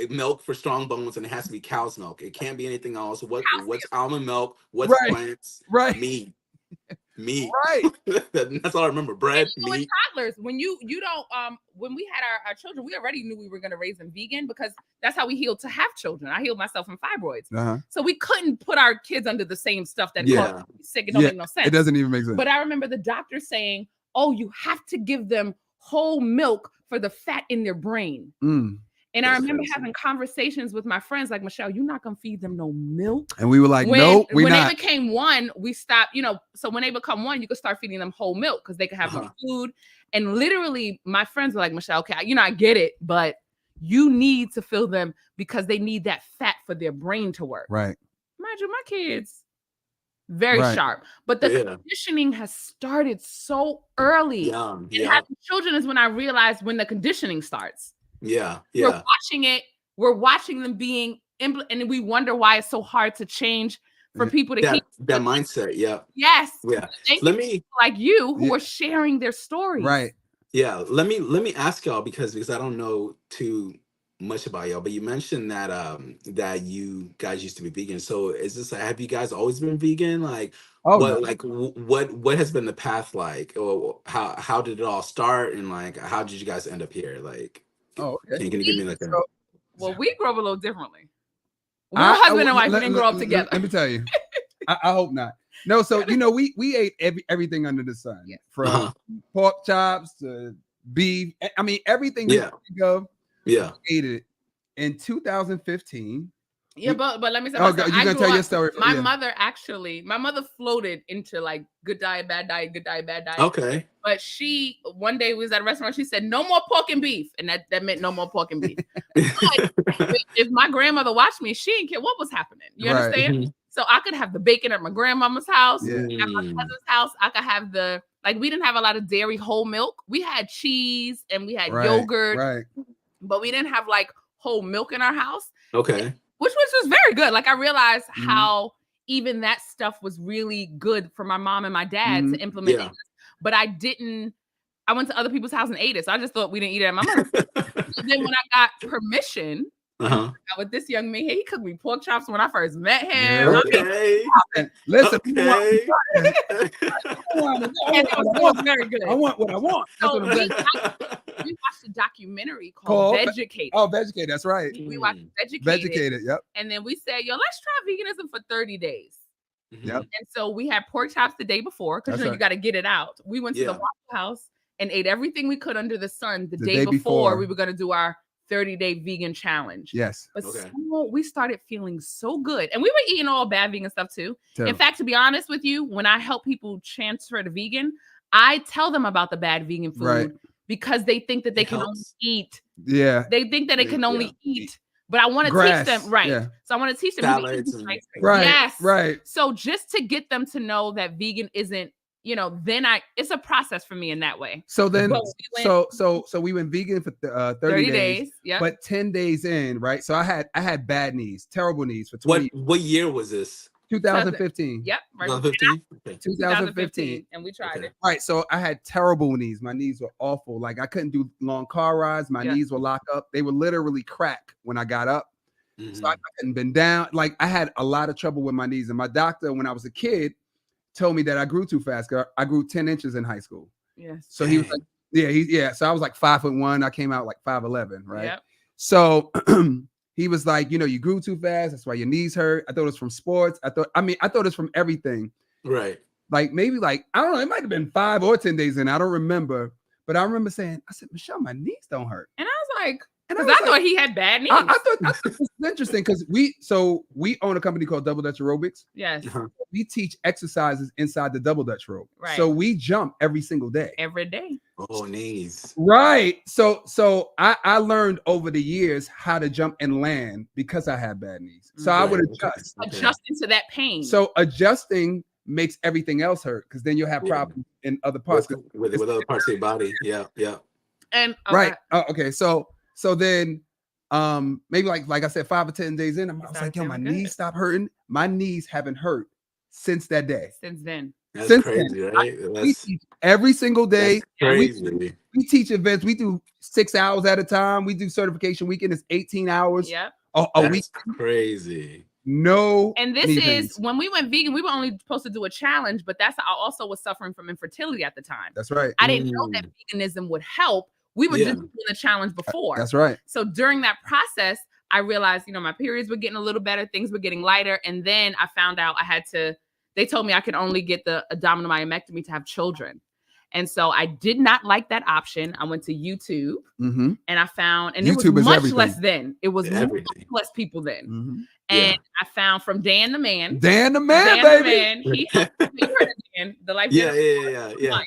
Milk for strong bones, and it has to be cow's milk. It can't be anything else. What's almond milk? What's plants? Right. Meat. Right. That's all I remember. Bread, meat. With toddlers, when you don't when we had our children, we already knew we were going to raise them vegan because that's how we healed to have children. I healed myself from fibroids, so we couldn't put our kids under the same stuff that causes sick. It don't make no sense. It doesn't even make sense. But I remember the doctor saying, "Oh, you have to give them whole milk for the fat in their brain." And I remember having conversations with my friends like, Michelle, you're not going to feed them no milk. And we were like, no, we're not. When they became 1, we stopped, so when they become 1, you could start feeding them whole milk because they could have more food. And literally my friends were like, Michelle, okay, I get it, but you need to fill them because they need that fat for their brain to work. Right. Mind you, my kids, very sharp. But the conditioning has started so early. And having children is when I realized when the conditioning starts. Yeah. We're watching it. We're watching them being and we wonder why it's so hard to change for people to keep that mindset. Yeah. Yes. Yeah. Let me like you who are sharing their stories. Right. Yeah. Let me ask y'all because I don't know too much about y'all, but you mentioned that that you guys used to be vegan. So is this have you guys always been vegan? Like what has been the path like, or how did it all start, and like how did you guys end up here? Like, can you give me like a... Well, we grew up a little differently. We're husband and wife. We didn't grow up together. Let me tell you. I hope not. No, so we ate everything under the sun, from pork chops to beef. I mean, everything you think of. Yeah, we ate it in 2015. Yeah, but let me say, you're gonna tell your story. My mother floated into like good diet, bad diet, good diet, bad diet. Okay. But she one day was at a restaurant. She said, "No more pork and beef," and that meant no more pork and beef. If my grandmother watched me, she didn't care what was happening. You understand? Mm-hmm. So I could have the bacon at my grandmama's house, at my cousin's house. I could have we didn't have a lot of dairy, whole milk. We had cheese and we had yogurt, but we didn't have like whole milk in our house. Okay. Which was very good. Like I realized how even that stuff was really good for my mom and my dad to implement. Yeah. But I went to other people's house and ate it. So I just thought we didn't eat it at my mother's. Then when I got permission with this young man, he cooked me pork chops when I first met him. Okay. Listen, and it was very good. I want what I want. So we watched a documentary called Vegucated. Oh, Vegucated, that's right. We watched Vegucated, yep. And then we said, let's try veganism for 30 days. Yep. And so we had pork chops the day before because you got to get it out. We went to the Waffle House and ate everything we could under the sun the day before we were going to do our 30-day vegan challenge. Yes. But we started feeling so good. And we were eating all bad vegan stuff too. In fact, to be honest with you, when I help people transfer to vegan, I tell them about the bad vegan food because they think that they can only eat. Yeah. They think that they can only eat. But I want to teach them, So I want to teach them. Right. Yes. Right. So just to get them to know that vegan isn't, it's a process for me in that way. So then, so we went vegan for 30 days. Yeah. But 10 days in, right? So I had bad knees, terrible knees for 20 years. What year was this? 2015. Yep. Right. 2015. 2015. And we tried it. Right. So I had terrible knees. My knees were awful. Like I couldn't do long car rides. My knees were locked up. They would literally crack when I got up. So I couldn't bend down. Like I had a lot of trouble with my knees. And my doctor, when I was a kid, told me that I grew too fast. I grew 10 inches in high school. Yes. So he was like, So I was like 5'1". I came out like 5'11", right? Yep. So he was like, you know, you grew too fast. That's why your knees hurt. I thought it was from sports. I thought it was from everything. Right. Like maybe like, I don't know, it might have been 5 or 10 days in. I don't remember. But I remember saying, I said, Michelle, my knees don't hurt. And I was like, because I thought he had bad knees. I thought it was interesting because we own a company called Double Dutch Aerobics. Yes. We teach exercises inside the Double Dutch rope. Right. So we jump every single day. Every day. Oh, knees. Right. So I learned over the years how to jump and land because I had bad knees. So I would adjust. Adjusting to that pain. So adjusting makes everything else hurt because then you'll have problems in other parts. With other parts of your body. Yeah. And right. Oh, okay. So then maybe like I said, 5 or 10 days in, I was like, yo, my knees stopped hurting. My knees haven't hurt since that day. Since then. That's crazy, right? We teach every single day. Crazy. We teach events. We do 6 hours at a time. We do certification weekend. It's 18 hours a week. Crazy. No. And this is when we went vegan, we were only supposed to do a challenge, but I also was suffering from infertility at the time. That's right. I didn't know that veganism would help. We were just doing the challenge before. That's right. So during that process, I realized, you know, my periods were getting a little better, things were getting lighter. And then I found out they told me I could only get the abdominal myomectomy to have children. And so I did not like that option. I went to YouTube and I found, and YouTube it was much less then. It was much less people then. And I found from Dan the Man. Dan the Man, baby. He heard of Dan, the life. Yeah.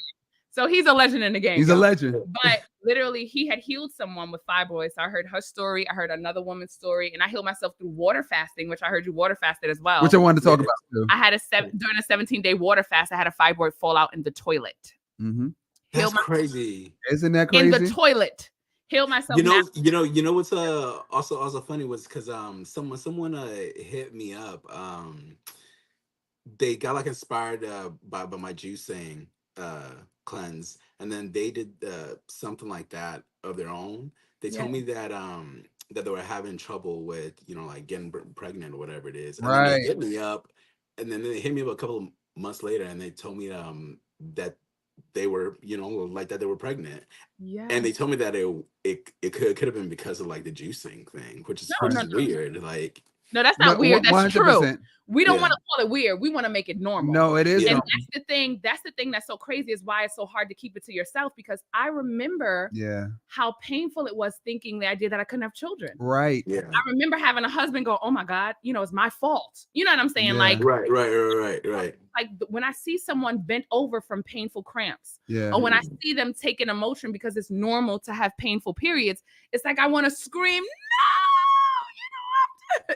So he's a legend in the game. He's a legend. But literally, he had healed someone with fibroids. So I heard her story. I heard another woman's story, and I healed myself through water fasting, which I heard you water fasted as well. Which I wanted to talk about too. I had during a 17-day water fast. I had a fibroid fall out in the toilet. That's crazy. Isn't that crazy? In the toilet. Heal myself. You know what's also funny was because someone hit me up. They got like inspired by my juicing cleanse, and then they did something like that of their own. They told me that that they were having trouble with, you know, like getting pregnant or whatever it is. And then they hit me up, and then they hit me up a couple of months later, and they told me that they were, you know, like that they were pregnant. Yeah. And they told me that it could have been because of like the juicing thing, which is weird. Like, no, that's not weird. That's 100%. True. We don't want to call it weird. We want to make it normal. No, it is. And that's the thing. That's the thing that's so crazy is why it's so hard to keep it to yourself, because I remember how painful it was thinking the idea that I couldn't have children. Right. Yeah. I remember having a husband go, oh my God, you know, it's my fault. You know what I'm saying? Yeah. Like, right. Like when I see someone bent over from painful cramps, or when I see them taking a Motrin because it's normal to have painful periods, it's like I want to scream,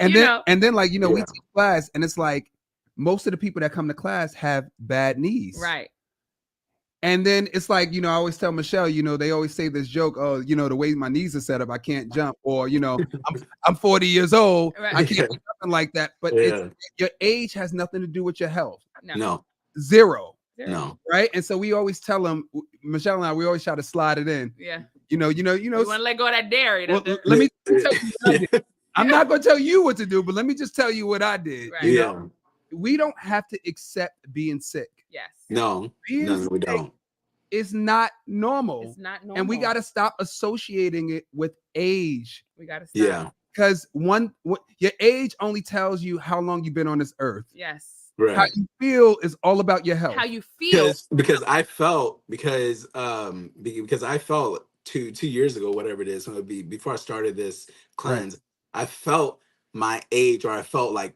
no, and then like, you know, we teach class, and it's like most of the people that come to class have bad knees. Right. And then it's like, you know, I always tell Michelle, you know, they always say this joke, oh, you know, the way my knees are set up, I can't jump, or, you know, I'm 40 years old, I can't do nothing like that. But your age has nothing to do with your health. No. Zero. No. Right. And so we always tell them, Michelle and I, we always try to slide it in. Yeah. You want to let go of that dairy. Well, let me tell you what I did. I'm not going to tell you what to do, but let me just tell you what I did. Right. You know, we don't have to accept being sick. Yes. No, we don't. It's not normal. It's not normal. And we got to stop associating it with age. We got to stop. Yeah. Because your age only tells you how long you've been on this earth. Yes. Right. How you feel is all about your health. How you feel. Because I felt 2 years ago, whatever it is, before I started this cleanse, I felt my age, or I felt like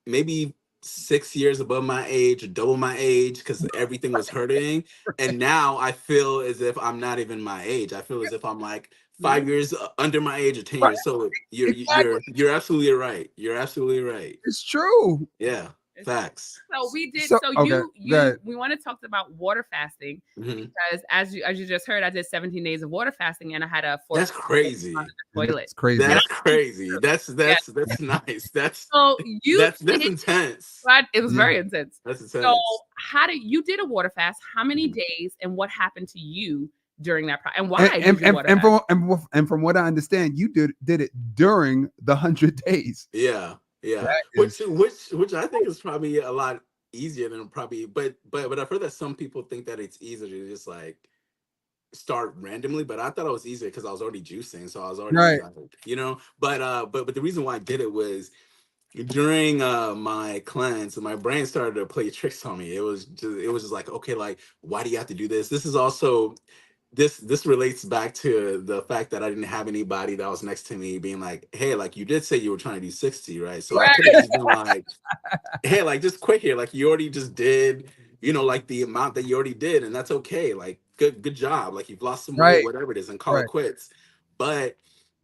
maybe 6 years above my age, or double my age, because everything was hurting. And now I feel as if I'm not even my age. I feel as if I'm like 5 years under my age, or 10 years. So you're absolutely right. You're absolutely right. It's true. Yeah. Facts. So we did. We want to talk about water fasting, because as you just heard, I did 17 days of water fasting, and I had a That's crazy. Toilet. That's crazy. That's crazy. That's nice. That's intense. It was very intense. That's intense. So you did a water fast? How many days, and what happened to you during that process, and why? And from what I understand, you did it during the 100 days. Yeah. Yeah, which I think is probably a lot easier than but I've heard that some people think that it's easier to just like start randomly, but I thought it was easier because I was already juicing, so I was already Right. like, you know. But the reason why I did it was during my cleanse, my brain started to play tricks on me. It was just like, okay, like, why do you have to do this? This is also this relates back to the fact that I didn't have anybody that was next to me being like, hey, like, you did say you were trying to do 60, right? So I Right. could have just been like, hey, like, just quit here. Like, you already just did, you know, like the amount that you already did, and that's okay. Like, good job. Like, you've lost some weight, Right. whatever it is, and call it Right. quits. But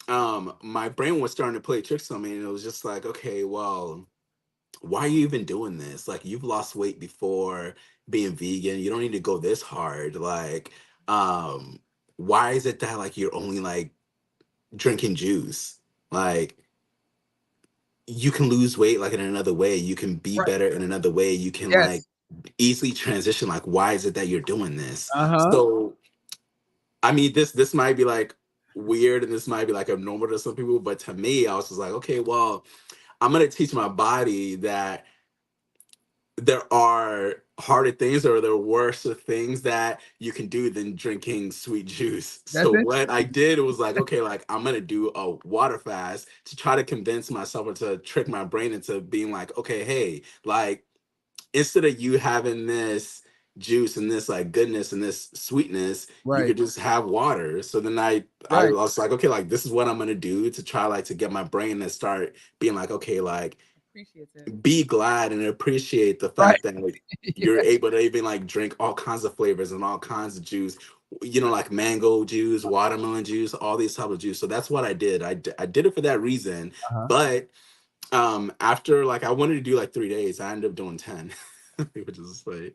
my brain was starting to play tricks on me, and it was just like, okay, well, why are you even doing this? Like, you've lost weight before being vegan. You don't need to go this hard. Like, um, why is it that like you're only like drinking juice? Like, you can lose weight like in another way. You can be Right. better in another way. You can like Yes. easily transition. Like, why is it that you're doing this? Uh-huh. So, I mean, this might be like weird and this might be like abnormal to some people, but to me, I was just like, okay, well, I'm gonna teach my body that there are harder things or there are worse things that you can do than drinking sweet juice. That's So it. what I did was like, okay, like, I'm gonna do a water fast to try to convince myself or to trick my brain into being like, okay, hey, like, instead of you having this juice and this like goodness and this sweetness, you Right. could just have water. So then I Right. was like, okay, like, this is what I'm gonna do to try like to get my brain to start being like, okay, like, Appreciate it. be glad and appreciate the Right. fact that like, Yeah. you're able to even like drink all kinds of flavors and all kinds of juice, you know, like mango juice, watermelon juice, all these type of juice. So that's what I did. I did it for that reason. Uh-huh. But after like, I wanted to do like 3 days, I ended up doing 10. Which is like,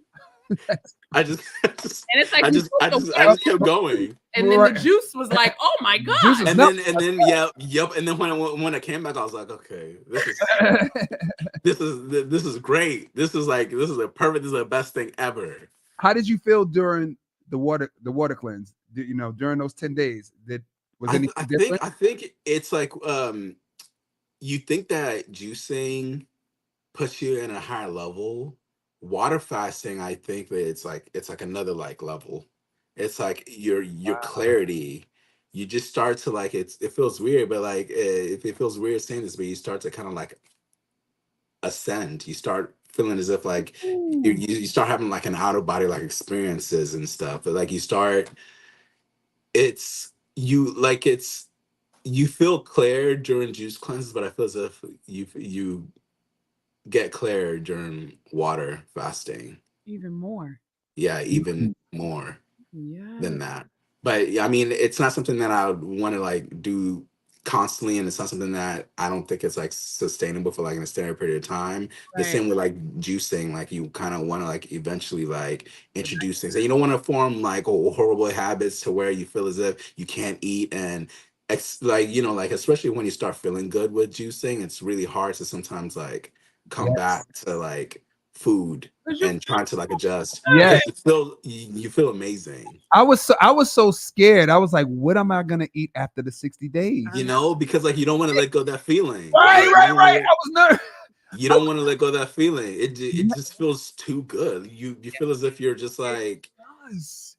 I just And it's like I you just feel so I just kept terrible. going. And then Right. the juice was like, oh my God. Juice is And no. then yep. And then when I came back, I was like, okay, this is great. This is a perfect, this is the best thing ever. How did you feel during the water cleanse? You know, during those 10 days, was anything different? I think it's like you think that juicing puts you in a higher level. Water fasting, I think that it's like another like level. It's like your Wow. clarity. You just start to like, it feels weird, but like if it feels weird saying this, but you start to kind of like ascend. You start feeling as if like Ooh. you start having like an out of body like experiences and stuff. But like you start, it's you like it's you feel clear during juice cleanses, but I feel as if you get clear during water fasting. Even more. Yeah, even Mm. more Yeah. than that. But yeah, I mean, it's not something that I would want to like do constantly, and it's not something that I don't think it's like sustainable for like an extended period of time. The Right. same with like juicing, like you kind of want to like eventually like introduce things, and you don't want to form like horrible habits to where you feel as if you can't eat and like, you know, like, especially when you start feeling good with juicing, it's really hard to sometimes like come Yes. back to like food Because you and trying to like adjust Yes. because you feel amazing. I was so scared. I was like, what am I gonna eat after the 60 days? You know, because like you don't want to let go of that feeling. Right, You right, don't right. wanna I was nervous. you don't want to let go of that feeling. It just feels too good. You feel as if you're just like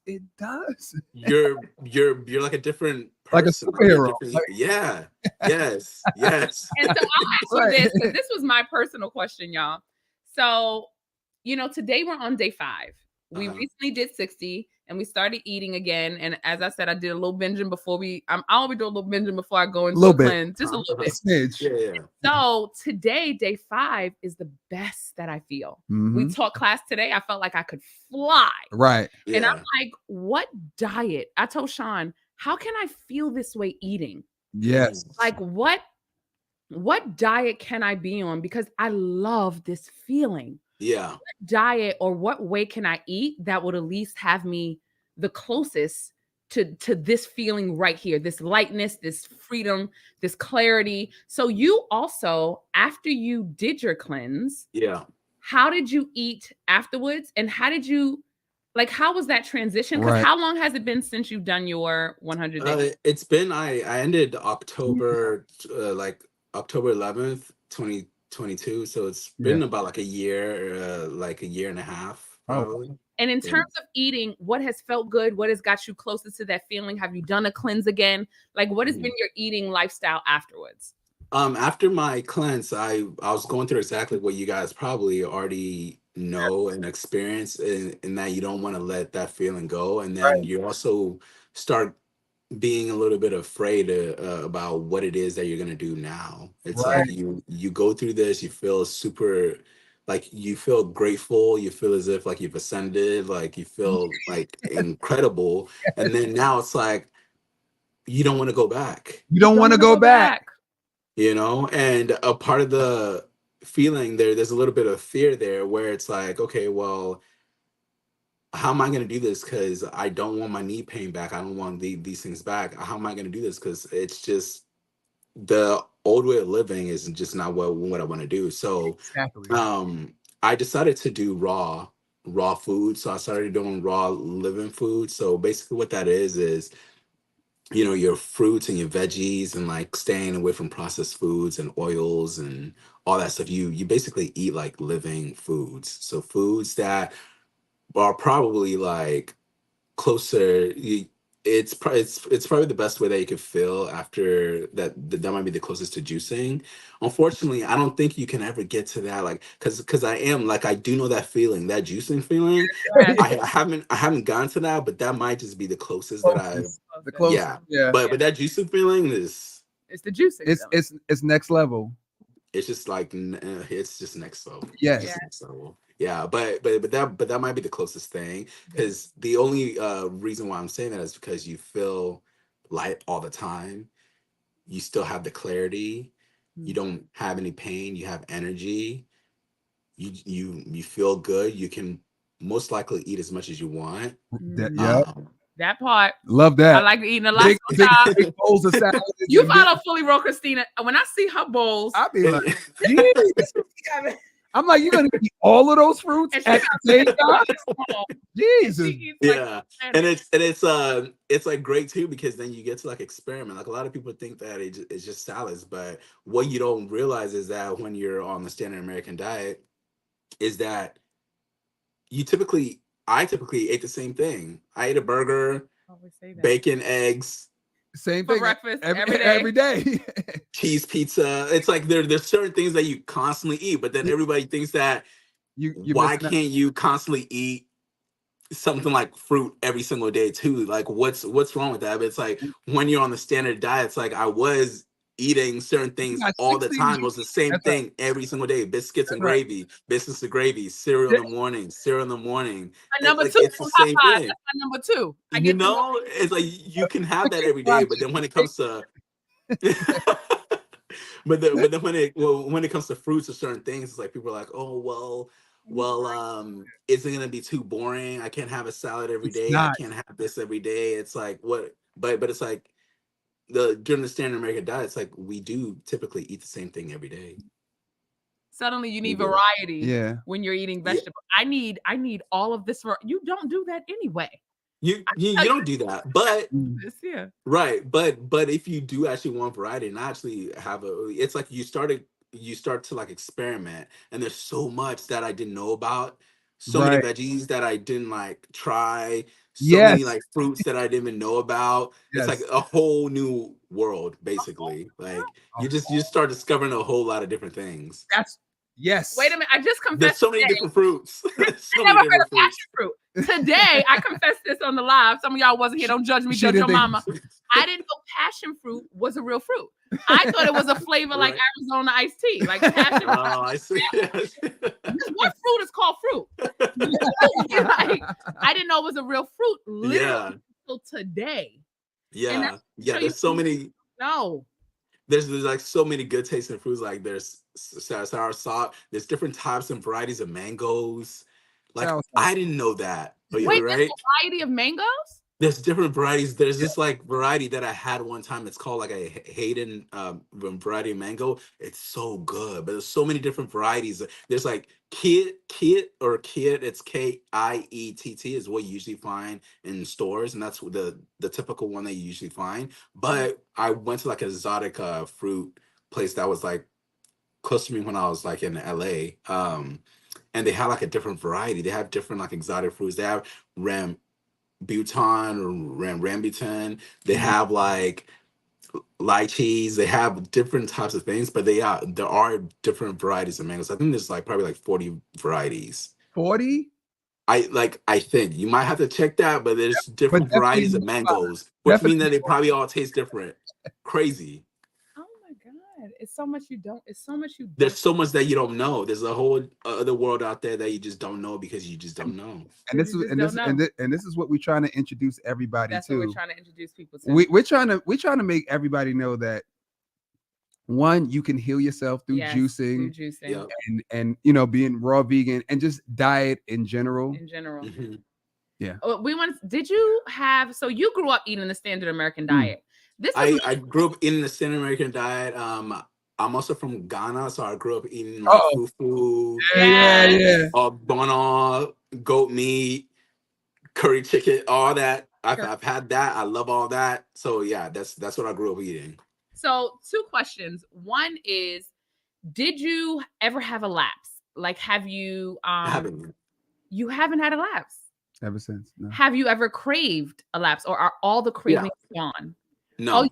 It does. you're like a different Like a person. Like you're superhero. different. Yeah. Yes. Yes. And so I'll ask you Right. this, because this was my personal question, y'all. So, you know, today we're on day 5. We recently did 60 and we started eating again. And as I said, I did a little binging before I always do a little binging before I go into a cleanse, just a little A bit. smidge. Yeah. So today, day 5 is the best that I feel. We Mhm. taught class today. I felt like I could fly. Right. And I'm Yeah. like, what diet? I told Sean, how can I feel this way eating? Yes. Like what diet can I be on? Because I love this feeling. Yeah. What diet or what way can I eat that would at least have me the closest to this feeling right here, this lightness, this freedom, this clarity. So you also, after you did your cleanse, Yeah. how did you eat afterwards? And how was that transition? Because Right. how long has it been since you've done your 100 days? It's been I ended October like October 11th, 2022. So it's been Yeah. about like a year and a half, Oh, probably. And in terms of eating, what has felt good? What has got you closest to that feeling? Have you done a cleanse again? Like, what has been your eating lifestyle afterwards? After my cleanse, I was going through exactly what you guys probably already know and experience, in that you don't want to let that feeling go, and then you also start being a little bit afraid about what it is that you're gonna do now. It's like you go through this, you feel super, like you feel grateful, you feel as if like you've ascended, like you feel like incredible, and then now it's like you don't want to go back. You don't want to go back. You know, and a part of the feeling there's a little bit of fear there where it's like, okay, well, how am I going to do this? Because I don't want my knee pain back. I don't want these things back. How am I going to do this? Because it's just the old way of living is just not what I want to do. So I decided to do raw food. So I started doing raw living food. So basically what that is you know, your fruits and your veggies, and like staying away from processed foods and oils and all that stuff. You basically eat like living foods. So foods that are probably like closer. It's probably the best way that you could feel after that. That might be the closest to juicing. Unfortunately, I don't think you can ever get to that, like, because I do know that feeling, that juicing feeling. I haven't gotten to that, but that might just be the closest that I. The closest, But that juicing feeling is. It's the juicing. It's next level. It's just like it's just next level. Yes. Next level. Yeah, but that might be the closest thing, because the only reason why I'm saying that is because you feel light all the time. You still have the clarity. You don't have any pain. You have energy. You feel good. You can most likely eat as much as you want. That part. Love that. I like eating a lot of big bowls of salad. You follow Fully Roll Christina. When I see her bowls, I be like, I'm like, you're gonna eat all of those fruits at the same time? Jesus. Yeah. And it's like great too, because then you get to like experiment. Like a lot of people think that it's just salads, but what you don't realize is that when you're on the standard American diet, is that I typically ate the same thing. I ate a burger, bacon, eggs, same for thing breakfast every day. Cheese pizza. It's like there's certain things that you constantly eat, but then everybody thinks that why can't you constantly eat something like fruit every single day too? Like what's wrong with that? But it's like when you're on the standard diet, it's like I was eating certain things all the time. It was the same thing every single day. Biscuits and gravy, cereal in the morning, number like, two, it's the same thing. That's my number two. You know, it's like you can have that every day, but then when it comes to but then when it comes to fruits or certain things, it's like people are like, oh is it gonna be too boring? I can't have a salad every day. I can't have this every day. It's like what? But it's like during the standard American diet, it's like we do typically eat the same thing every day. Suddenly you need variety when you're eating vegetables. I need all of this. You don't do that anyway. You don't do that, but right. But if you do actually want variety and actually have it's like you start to like experiment, and there's so much that I didn't know about, so many veggies that I didn't like try, so many like fruits that I didn't even know about. It's like a whole new world, basically. Like you start discovering a whole lot of different things. Wait a minute, I just confessed. There's so many different fruits. I never heard of passion fruit. Today, I confessed this on the live. Some of y'all wasn't here. Don't judge me, judge your mama. I didn't know passion fruit was a real fruit. I thought it was a flavor like Arizona iced tea, like passion fruit. Oh, I see. What fruit is called fruit? Like, I didn't know it was a real fruit. Literally until today. Yeah. There's so many. There's like so many good tasting fruits. Like there's sour salt. There's different types and varieties of mangoes. Like I didn't know that. Wait, there's a variety of mangoes? There's different varieties. There's this like variety that I had one time. It's called like a Hayden variety of mango. It's so good, but there's so many different varieties. There's like Kiet. It's Kiett is what you usually find in stores, and that's the typical one that you usually find. But I went to like an exotic fruit place that was like close to me when I was like in LA. and they have like a different variety. They have different like exotic fruits. They have rambutan or rambutan. They have like lychees. They have different types of things, but there are different varieties of mangoes. I think there's like probably like 40 varieties. 40? I think you might have to check that, but there's different varieties of mangoes, which mean that they probably all taste different. Crazy. Oh my God. It's so much you don't. There's so much that you don't know. There's a whole other world out there that you just don't know because you just don't know. And this is what we're trying to introduce everybody That's to. what we're trying to introduce people to. We're trying to make everybody know that one, you can heal yourself through juicing, Yep. and being raw vegan and just diet in general. Mm-hmm. Yeah. Did you have? So you grew up eating the standard American diet. I grew up eating the standard American diet. I'm also from Ghana, so I grew up eating like fufu, bono, goat meat, curry chicken, all that. I've had that. I love all that. So yeah, that's what I grew up eating. So 2 questions. One is, did you ever have a lapse? Like, have you? You haven't had a lapse ever since. No. Have you ever craved a lapse, or are all the cravings gone? No.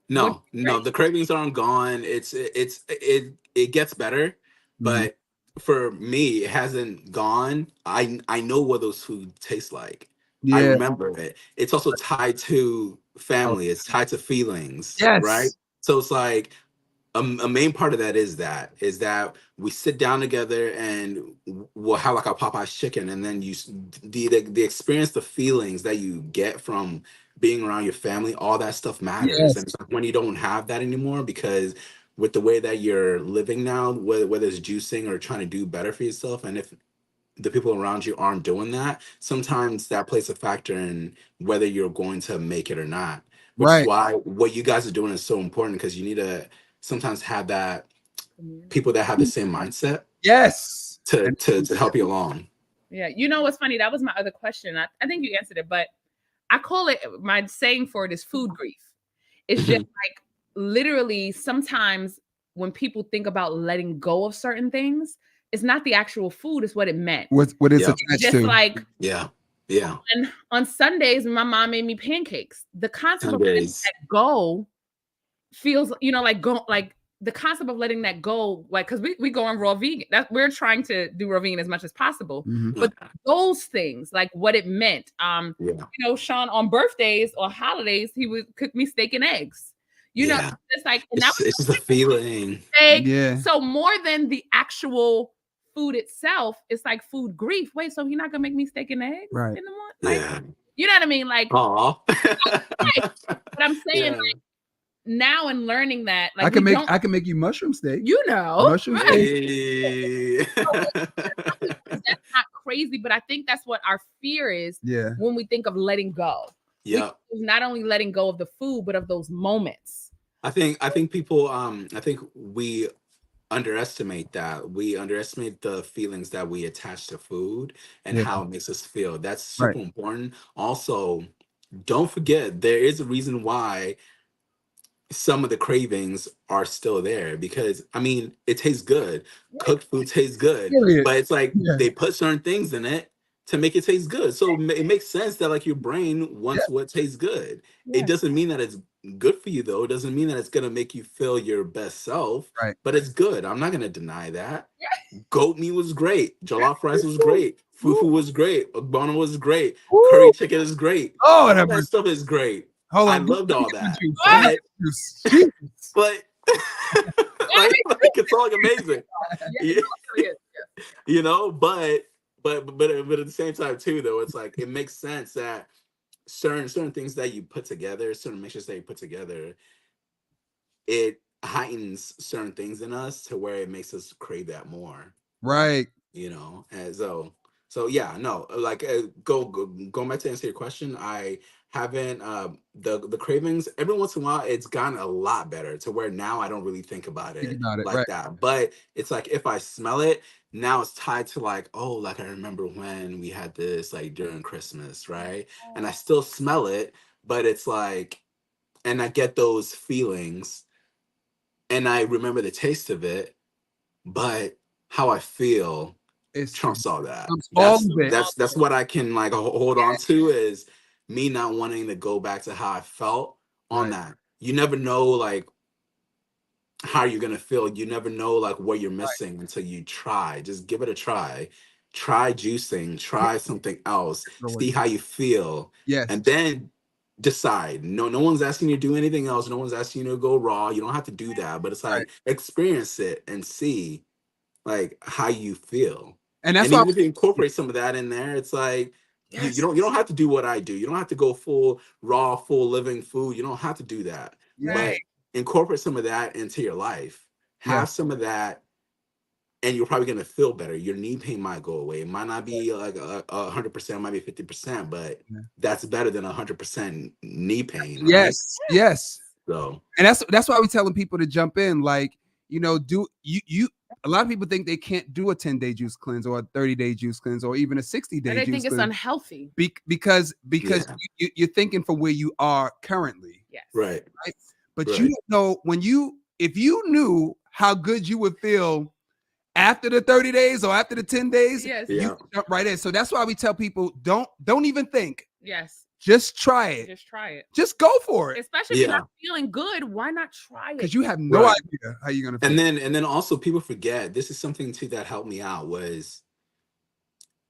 No, the cravings aren't gone. It gets better, but for me, it hasn't gone. I know what those foods taste like. Yeah. I remember it. It's also tied to family. It's tied to feelings. Yes. Right? So it's like a main part of that is that we sit down together and we'll have like a Popeye's chicken, and then the experience, the feelings that you get from being around your family, all that stuff matters. Yes. And it's like when you don't have that anymore, because with the way that you're living now, whether it's juicing or trying to do better for yourself, and if the people around you aren't doing that, sometimes that plays a factor in whether you're going to make it or not. Which is why what you guys are doing is so important, because you need to sometimes have that people that have the same mindset. Yes. To help you along. Yeah. You know what's funny? That was my other question. I think you answered it, but I call it, my saying for it is food grief. It's just like literally sometimes when people think about letting go of certain things, it's not the actual food, it's what it meant. What it's attached just to. Like, yeah. And on Sundays, my mom made me pancakes. The concept of letting that go feels, like the concept of letting that go, like, because we go on raw vegan. We're trying to do raw vegan as much as possible. But those things, like what it meant. Sean, on birthdays or holidays, he would cook me steak and eggs. It's like, and it's just a feeling. Steak. So more than the actual food itself, it's like food grief. Wait, so he's not gonna make me steak and eggs in the morning? Like, you know what I mean? Like, but I'm saying, like, now in learning that, like, I can make you mushroom steak. Mushroom steak. That's not crazy, but I think that's what our fear is. When we think of letting go. Not only letting go of the food, but of those moments. I think people I think we underestimate that. We underestimate the feelings that we attach to food and how it makes us feel. That's super important. Also, don't forget, there is a reason why some of the cravings are still there, because I mean, it tastes good. Cooked food tastes good, but it's like they put certain things in it to make it taste good. So it makes sense that like your brain wants what tastes good. It doesn't mean that it's good for you though. It doesn't mean that it's gonna make you feel your best self. But it's good. I'm not gonna deny that. Goat meat was great. Jollof rice was great. Fufu was great. Ogbono was great. Curry chicken is great. All that stuff is great. I loved all that. But like, it's all amazing. But at the same time too, though, it's like it makes sense that certain things that you put together, certain mixtures that you put together, it heightens certain things in us to where it makes us crave that more. Right. And so yeah, no, like going back to answer your question, I haven't the cravings, every once in a while it's gotten a lot better to where now I don't really think about it like that. But it's like if I smell it, now it's tied to like, oh, like I remember when we had this like during Christmas, right? And I still smell it, but it's like, and I get those feelings and I remember the taste of it, but how I feel It's trumps all that. all of it. That's what I can like hold on to, is me not wanting to go back to how I felt on that. You never know like how you're gonna feel. You never know like what you're missing until you try. Just give it a try. Try juicing, try something else, see how you feel, and then decide. No one's asking you to do anything else. No one's asking you to go raw. You don't have to do that, but it's like experience it and see like how you feel. And that's even if you incorporate some of that in there, it's like you don't have to do what I do. You don't have to go full raw, full living food. You don't have to do that. But incorporate some of that into your life. Have some of that, and you're probably gonna feel better. Your knee pain might go away. It might not be like 100%, it might be 50%, but that's better than 100% knee pain. Right? Yes. So, and that's why we're telling people to jump in. Like, you know, do you a lot of people think they can't do a 10-day juice cleanse or a 30-day juice cleanse or even a 60-day and they juice think it's cleanse unhealthy because you're thinking for where you are currently. Right. But you don't know if you knew how good you would feel after the 30 days or after the 10 days, you jump right in. So that's why we tell people don't even think. Just try it. Just try it. Just go for it. Especially if you're not feeling good, why not try it? Because you have no idea how you're gonna feel. And then also people forget, this is something too that helped me out, was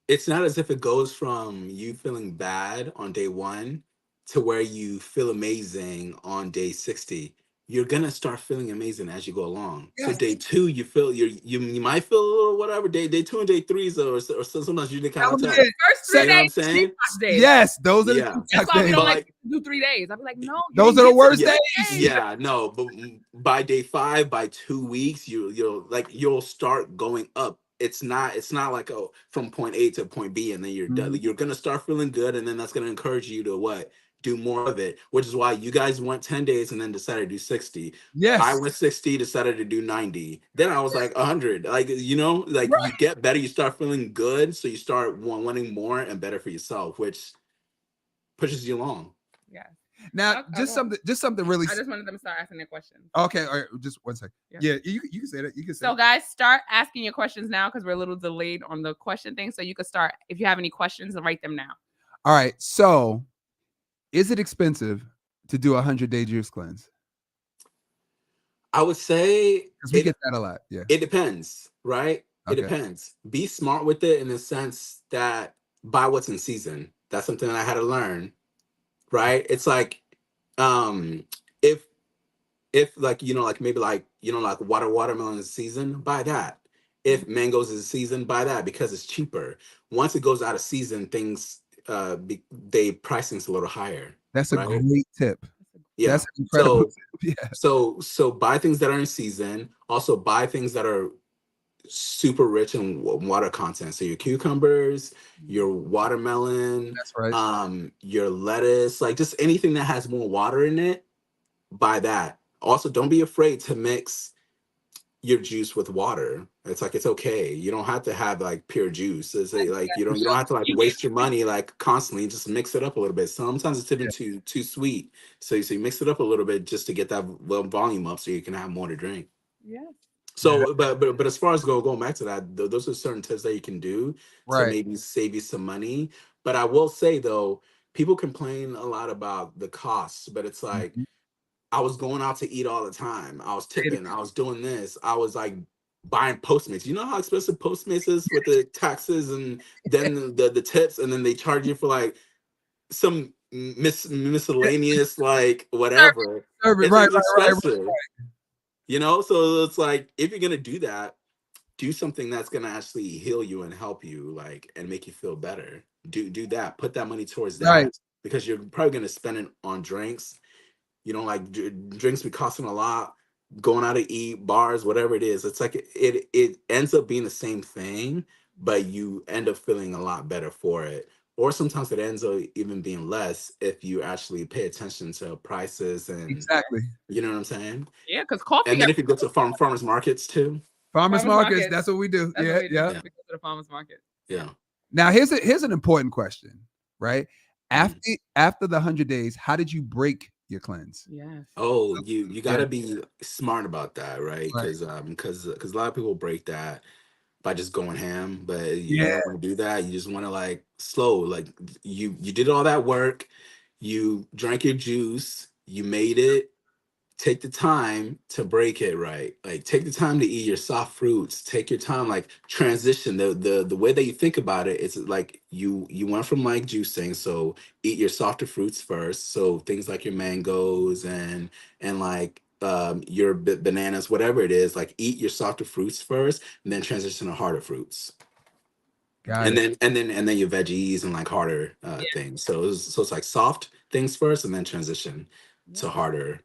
it's not as if it goes from you feeling bad on day 1 to where you feel amazing on day 60. You're gonna start feeling amazing as you go along. So day 2, you feel you might feel a little whatever. Day 2 and day 3 or sometimes you kind of first 3 days, yes, those are the that's why we don't like to do 3 days. I'll be like, no, those are the worst days. Yeah, no, but by day 5, by 2 weeks, you'll start going up. It's not like from point A to point B and then you're done. You're gonna start feeling good, and then that's gonna encourage you to do more of it, which is why you guys went 10 days and then decided to do 60. I went 60, decided to do 90. Then I was like 100. Like, you get better, you start feeling good, so you start wanting more and better for yourself, which pushes you along. Yeah. Now, just something really. I just wanted them to start asking their questions. Okay, all right, just 1 second. Yeah, you can say that. You can say. So, guys, start asking your questions now because we're a little delayed on the question thing. So you can start if you have any questions and write them now. All right. So, is it expensive to do a 100-day juice cleanse? I would say because we get that a lot. Yeah, it depends, right? It depends. Be smart with it in the sense that buy what's in season. That's something that I had to learn. Right? It's like, if like, maybe like, like watermelon is season, buy that. If mangoes is season, buy that because it's cheaper. Once it goes out of season, things, pricing's a little higher. That's a great tip. Yeah. That's incredible. So buy things that are in season. Also buy things that are super rich in water content. So your cucumbers, your watermelon, that's right. Your lettuce, like just anything that has more water in it, buy that. Also, don't be afraid to mix your juice with water. It's okay. You don't have to have like pure juice. It's like you don't have to like waste your money like constantly. Just mix it up a little bit. Sometimes it's even too sweet. So you mix it up a little bit just to get that volume up so you can have more to drink. Yeah. So, but as far as going back to that, those are certain tips that you can do to maybe save you some money. But I will say though, people complain a lot about the costs, but it's like I was going out to eat all the time. I was tipping. I was doing this. I was like buying Postmates. You know how expensive Postmates is with the taxes and then the tips, and then they charge you for like some miscellaneous like whatever. It's expensive. So it's like, if you're gonna do that, do something that's gonna actually heal you and help you, like, and make you feel better. Do that. Put that money towards that, because you're probably gonna spend it on drinks. Like drinks be costing a lot. Going out to eat, bars, whatever it is. It's like it ends up being the same thing, but you end up feeling a lot better for it. Or sometimes it ends up even being less if you actually pay attention to prices and you know what I'm saying? Yeah, because coffee. And then if you go to farmers markets too. Farmers markets, that's what we do. Yeah. We go to the farmers market. Yeah. Now here's an important question, right? After the 100 days, how did you break your cleanse? Yes. Oh, you got to be smart about that, right? Because a lot of people break that. by just going ham, but you don't want to do that. You just want to like slow, like you did all that work, you drank your juice, you made it. Take the time to break it right. Like take the time to eat your soft fruits. Take your time, like transition. The way that you think about it, it's like you went from like juicing, so eat your softer fruits first. So things like your mangoes and like your bananas, whatever it is, like eat your softer fruits first, and then transition to harder fruits. Got it. And then your veggies and like harder things. So it's like soft things first, and then transition to harder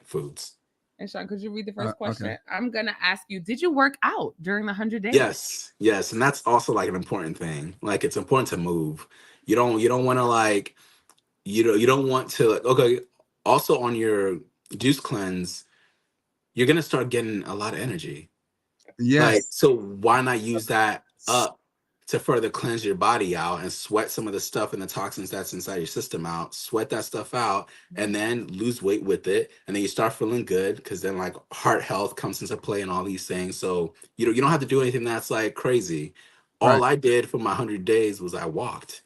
foods. And Sean, could you read the first question? Okay. I'm gonna ask you: did you work out during the 100 days? Yes, and that's also like an important thing. Like it's important to move. You don't want to like you don't want to like, okay. Also on your juice cleanse, you're gonna start getting a lot of energy. Yes. Like, so why not use that up to further cleanse your body out and sweat some of the stuff and the toxins that's inside your system out, sweat that stuff out, and then lose weight with it. And then you start feeling good because then like heart health comes into play and all these things. So you don't have to do anything that's like crazy. All I did for my 100 days was I walked.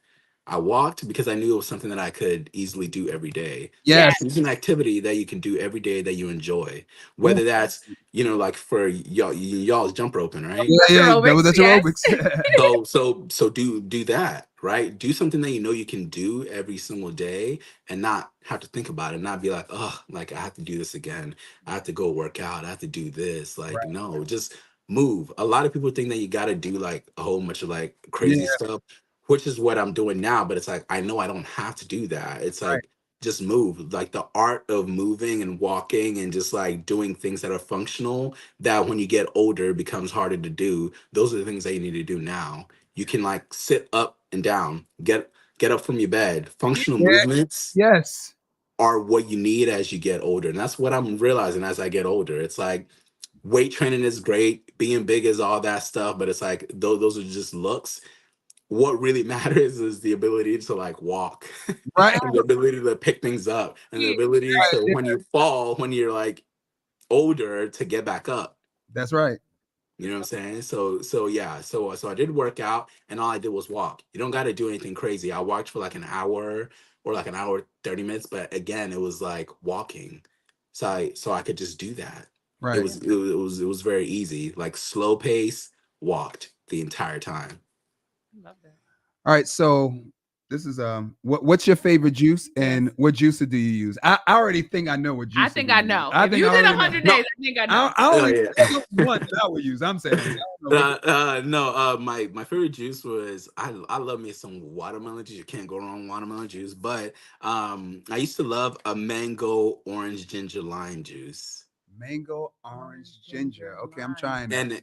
I walked because I knew it was something that I could easily do every day. Yes. So it's an activity that you can do every day that you enjoy. Whether that's, like for y'all's jump roping, right? Yeah, that's aerobics. So do that, right? Do something that you know you can do every single day and not have to think about it, not be like, oh, like I have to do this again. I have to go work out. I have to do this. Like, no, just move. A lot of people think that you got to do like a whole bunch of like crazy stuff, which is what I'm doing now. But it's like, I know I don't have to do that. It's like, just move. Like the art of moving and walking and just like doing things that are functional, that when you get older becomes harder to do. Those are the things that you need to do now. You can like sit up and down, get up from your bed. Functional movements are what you need as you get older. And that's what I'm realizing as I get older. It's like weight training is great, being big is all that stuff, but it's like those are just looks. What really matters is the ability to like walk, and the ability to pick things up, and the ability to when you fall, when you're like older, to get back up. That's right. You know what I'm saying? So yeah. So I did work out, and all I did was walk. You don't got to do anything crazy. I walked for like an hour or like an hour 30 minutes, but again, it was like walking. So I could just do that. Right. It was very easy. Like slow pace, walked the entire time. Love that. All right, so this is what's your favorite juice and what juicer do you use? I already think I know what juice. I think I know. If you did 100 days, I think I know. I only one that I would use. I'm saying. No. My favorite juice was I love me some watermelon juice. You can't go wrong with watermelon juice. But I used to love a mango, orange, ginger, lime juice. Mango, orange, ginger. Okay, I'm trying. And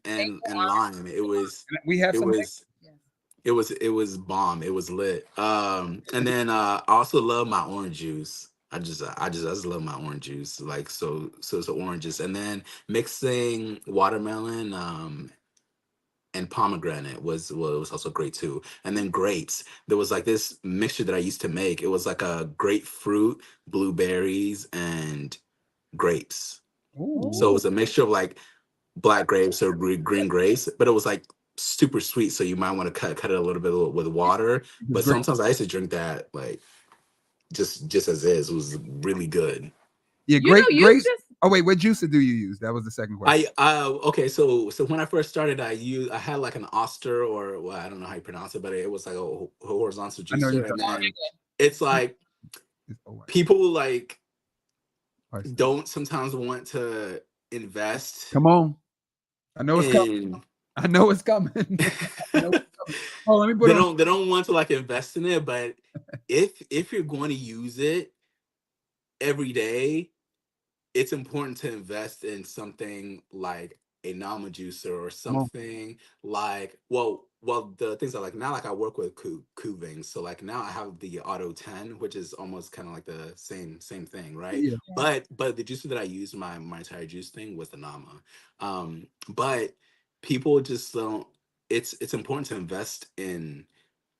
lime. It was. We have some. It was bomb. It was lit. And then I also love my orange juice. I just love my orange juice. Like so oranges, and then mixing watermelon and pomegranate was also great too. And then grapes. There was like this mixture that I used to make. It was like a grapefruit, blueberries, and grapes. Ooh. So it was a mixture of like black grapes or green grapes, but it was like super sweet. So you might want to cut it a little bit with water. But sometimes I used to drink that like just as is. It was really good. Yeah, grapes. Oh wait, what juicer do you use? That was the second question. Okay, so when I first started, I had like an Oster, or well, I don't know how you pronounce it, but it was like a horizontal juicer, and then it's like people like don't sometimes want to invest. Come on, I know it's coming. I know it's coming. Oh, let me put they don't want to like invest in it, but if you're going to use it every day, it's important to invest in something like a Nama juicer or something like the things I like now. Like I work with Kuving, so like now I have the Auto 10, which is almost kind of like the same thing, right? Yeah. But the juicer that I used my entire juice thing was the Nama. But people just don't. It's important to invest in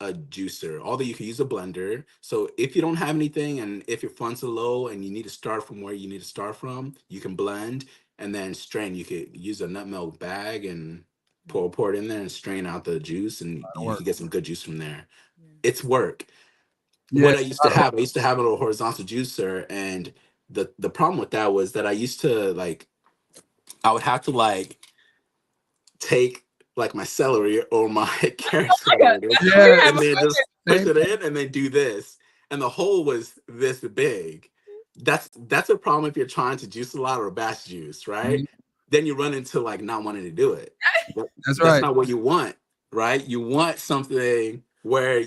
a juicer, although you can use a blender. So if you don't have anything, and if your funds are low and you need to start from where you need to start from, you can blend and then strain. You could use a nut milk bag and pour it in there and strain out the juice, and you can get some good juice from there. It's work. What I used to have a little horizontal juicer, and the problem with that was that I used to like, I would have to like take like my celery or my carrots and then just push it in and then do this, and the hole was this big. That's a problem if you're trying to juice a lot or batch juice, right? Then you run into like not wanting to do it. That's not what you want, right? You want something where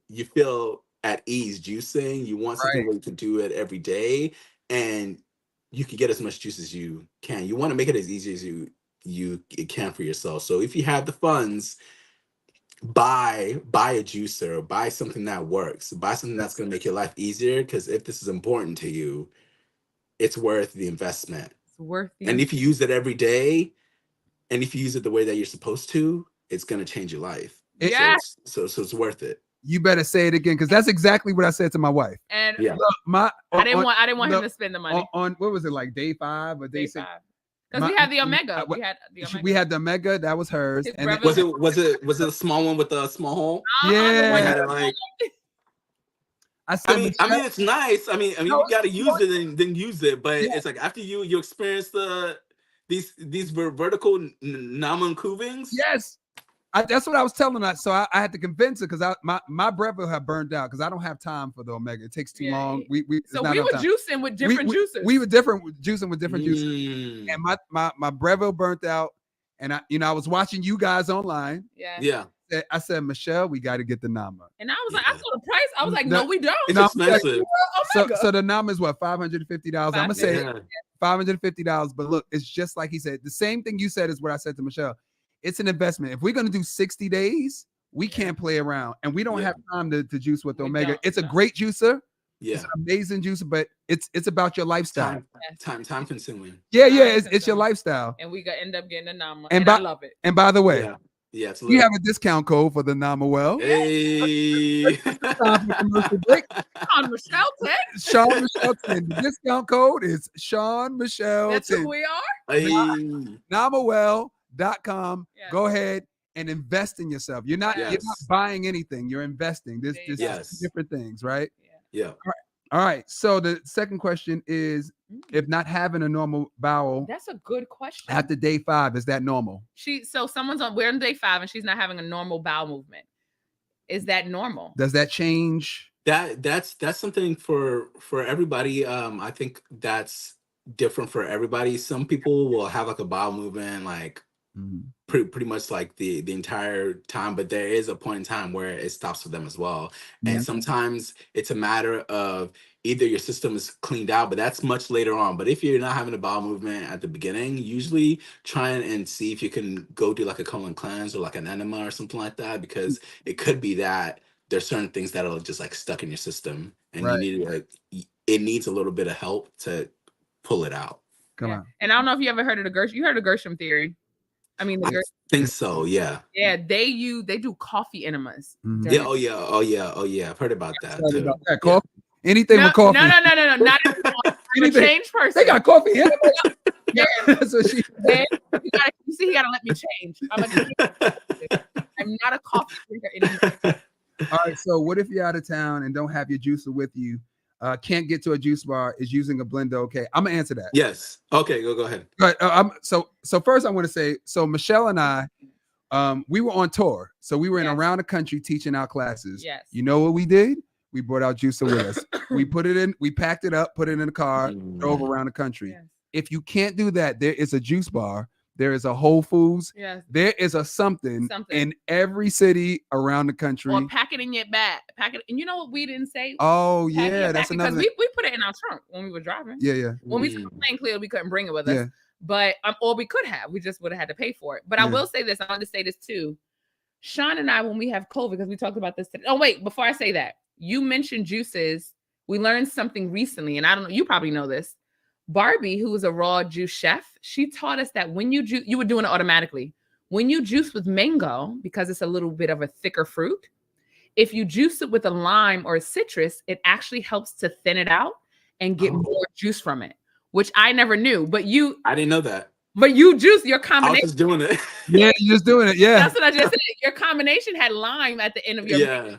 you feel at ease juicing. You want something where you can do it every day and you can get as much juice as you can. You want to make it as easy as you can for yourself. So if you have the funds, buy a juicer, buy something that works, buy something that's going to make your life easier, because if this is important to you, it's worth the investment. It's worth the and if you use it every day, and if you use it the way that you're supposed to, it's going to change your life. So it's worth it. You better say it again, because that's exactly what I said to my wife. And look, I didn't want him to spend the money on what was it, like day 5 or day 6? Because we had the Omega. We had the Omega. That was hers. And was it a small one with a small hole? Yeah. I mean, it's nice. I mean, you gotta use it and then use it. But it's like after you experience these vertical Namankuvings. Yes. That's what I was telling her. So I had to convince her, because my brother had burned out because I don't have time for the Omega. It takes too long. We were juicing with different juices. We were juicing with different juices. And my brother burnt out, and I was watching you guys online. Yeah. I said, Michelle, we got to get the Nama. And I was like, I saw the price. I was like, no, we don't. It's expensive. So the Nama is what, $550? I'm gonna say $550. But look, it's just like he said. The same thing you said is what I said to Michelle. It's an investment. If we're going to do 60 days, we can't play around, and we don't have time to juice with the Omega. It's a great juicer. It's an amazing juicer, but it's about your lifestyle. Time consuming. It's your lifestyle. And we end up getting a Nama, and I love it. And by the way, we have a discount code for the Nama well. Hey. Sean Michelle 10. Sean Michelle 10. The discount code is Sean Michelle 10. That's who we are. Hey. NamaWell.com. Go ahead and invest in yourself. You're not buying anything. You're investing. This different things, right? Yeah. All right. So the second question is, if not having a normal bowel, that's a good question. After day 5, is that normal? We're on day 5 and she's not having a normal bowel movement. Is that normal? Does that change? That's something for everybody. I think that's different for everybody. Some people will have like a bowel movement like pretty much like the entire time, but there is a point in time where it stops for them as well. And sometimes it's a matter of either your system is cleaned out, but that's much later on. But if you're not having a bowel movement at the beginning, usually try and see if you can go do like a colon cleanse or like an enema or something like that, because it could be that there's certain things that are just like stuck in your system, and it needs a little bit of help to pull it out. Come on. And I don't know if you ever heard of you heard of Gershom theory. I mean, I think so. Yeah. Yeah, they do coffee enemas. Yeah. Oh yeah. I've heard about that too. Coffee. Anything with coffee. No. Not a change person. They got coffee enemas. That's what she said. You see, he gotta let me change. I'm not a coffee drinker anymore. All right. So what if you're out of town and don't have your juicer with you? Can't get to a juice bar, is using a blender okay? I'm gonna answer that. Yes. Okay, go ahead. But so first I want to say, so Michelle and I, we were on tour, so we were around the country teaching our classes. Yes. You know what we did? We brought our juicer with us. We put it in, we packed it up, put it in the car, drove around the country. Yes. If you can't do that, there is a juice bar. There is a Whole Foods. Yes. There is a something in every city around the country. Or pack it in your bag. And you know what we didn't say? Oh, yeah. That's another thing. We put it in our trunk when we were driving. Yeah. When we took the plane, clearly we couldn't bring it with us. But, or we could have. We just would have had to pay for it. But I will say this. I want to say this too. Sean and I, when we have COVID, because we talked about this today. Oh, wait. Before I say that, you mentioned juices. We learned something recently. And I don't know. You probably know this. Barbie, who was a raw juice chef, she taught us that when you juice, you were doing it automatically. When you juice with mango, because it's a little bit of a thicker fruit, if you juice it with a lime or a citrus, it actually helps to thin it out and get more juice from it, which I never knew. But I didn't know that. But you juice your combination. I was just doing it. Yeah, you're just doing it. Yeah. That's what I just said. Your combination had lime at the end of your mango.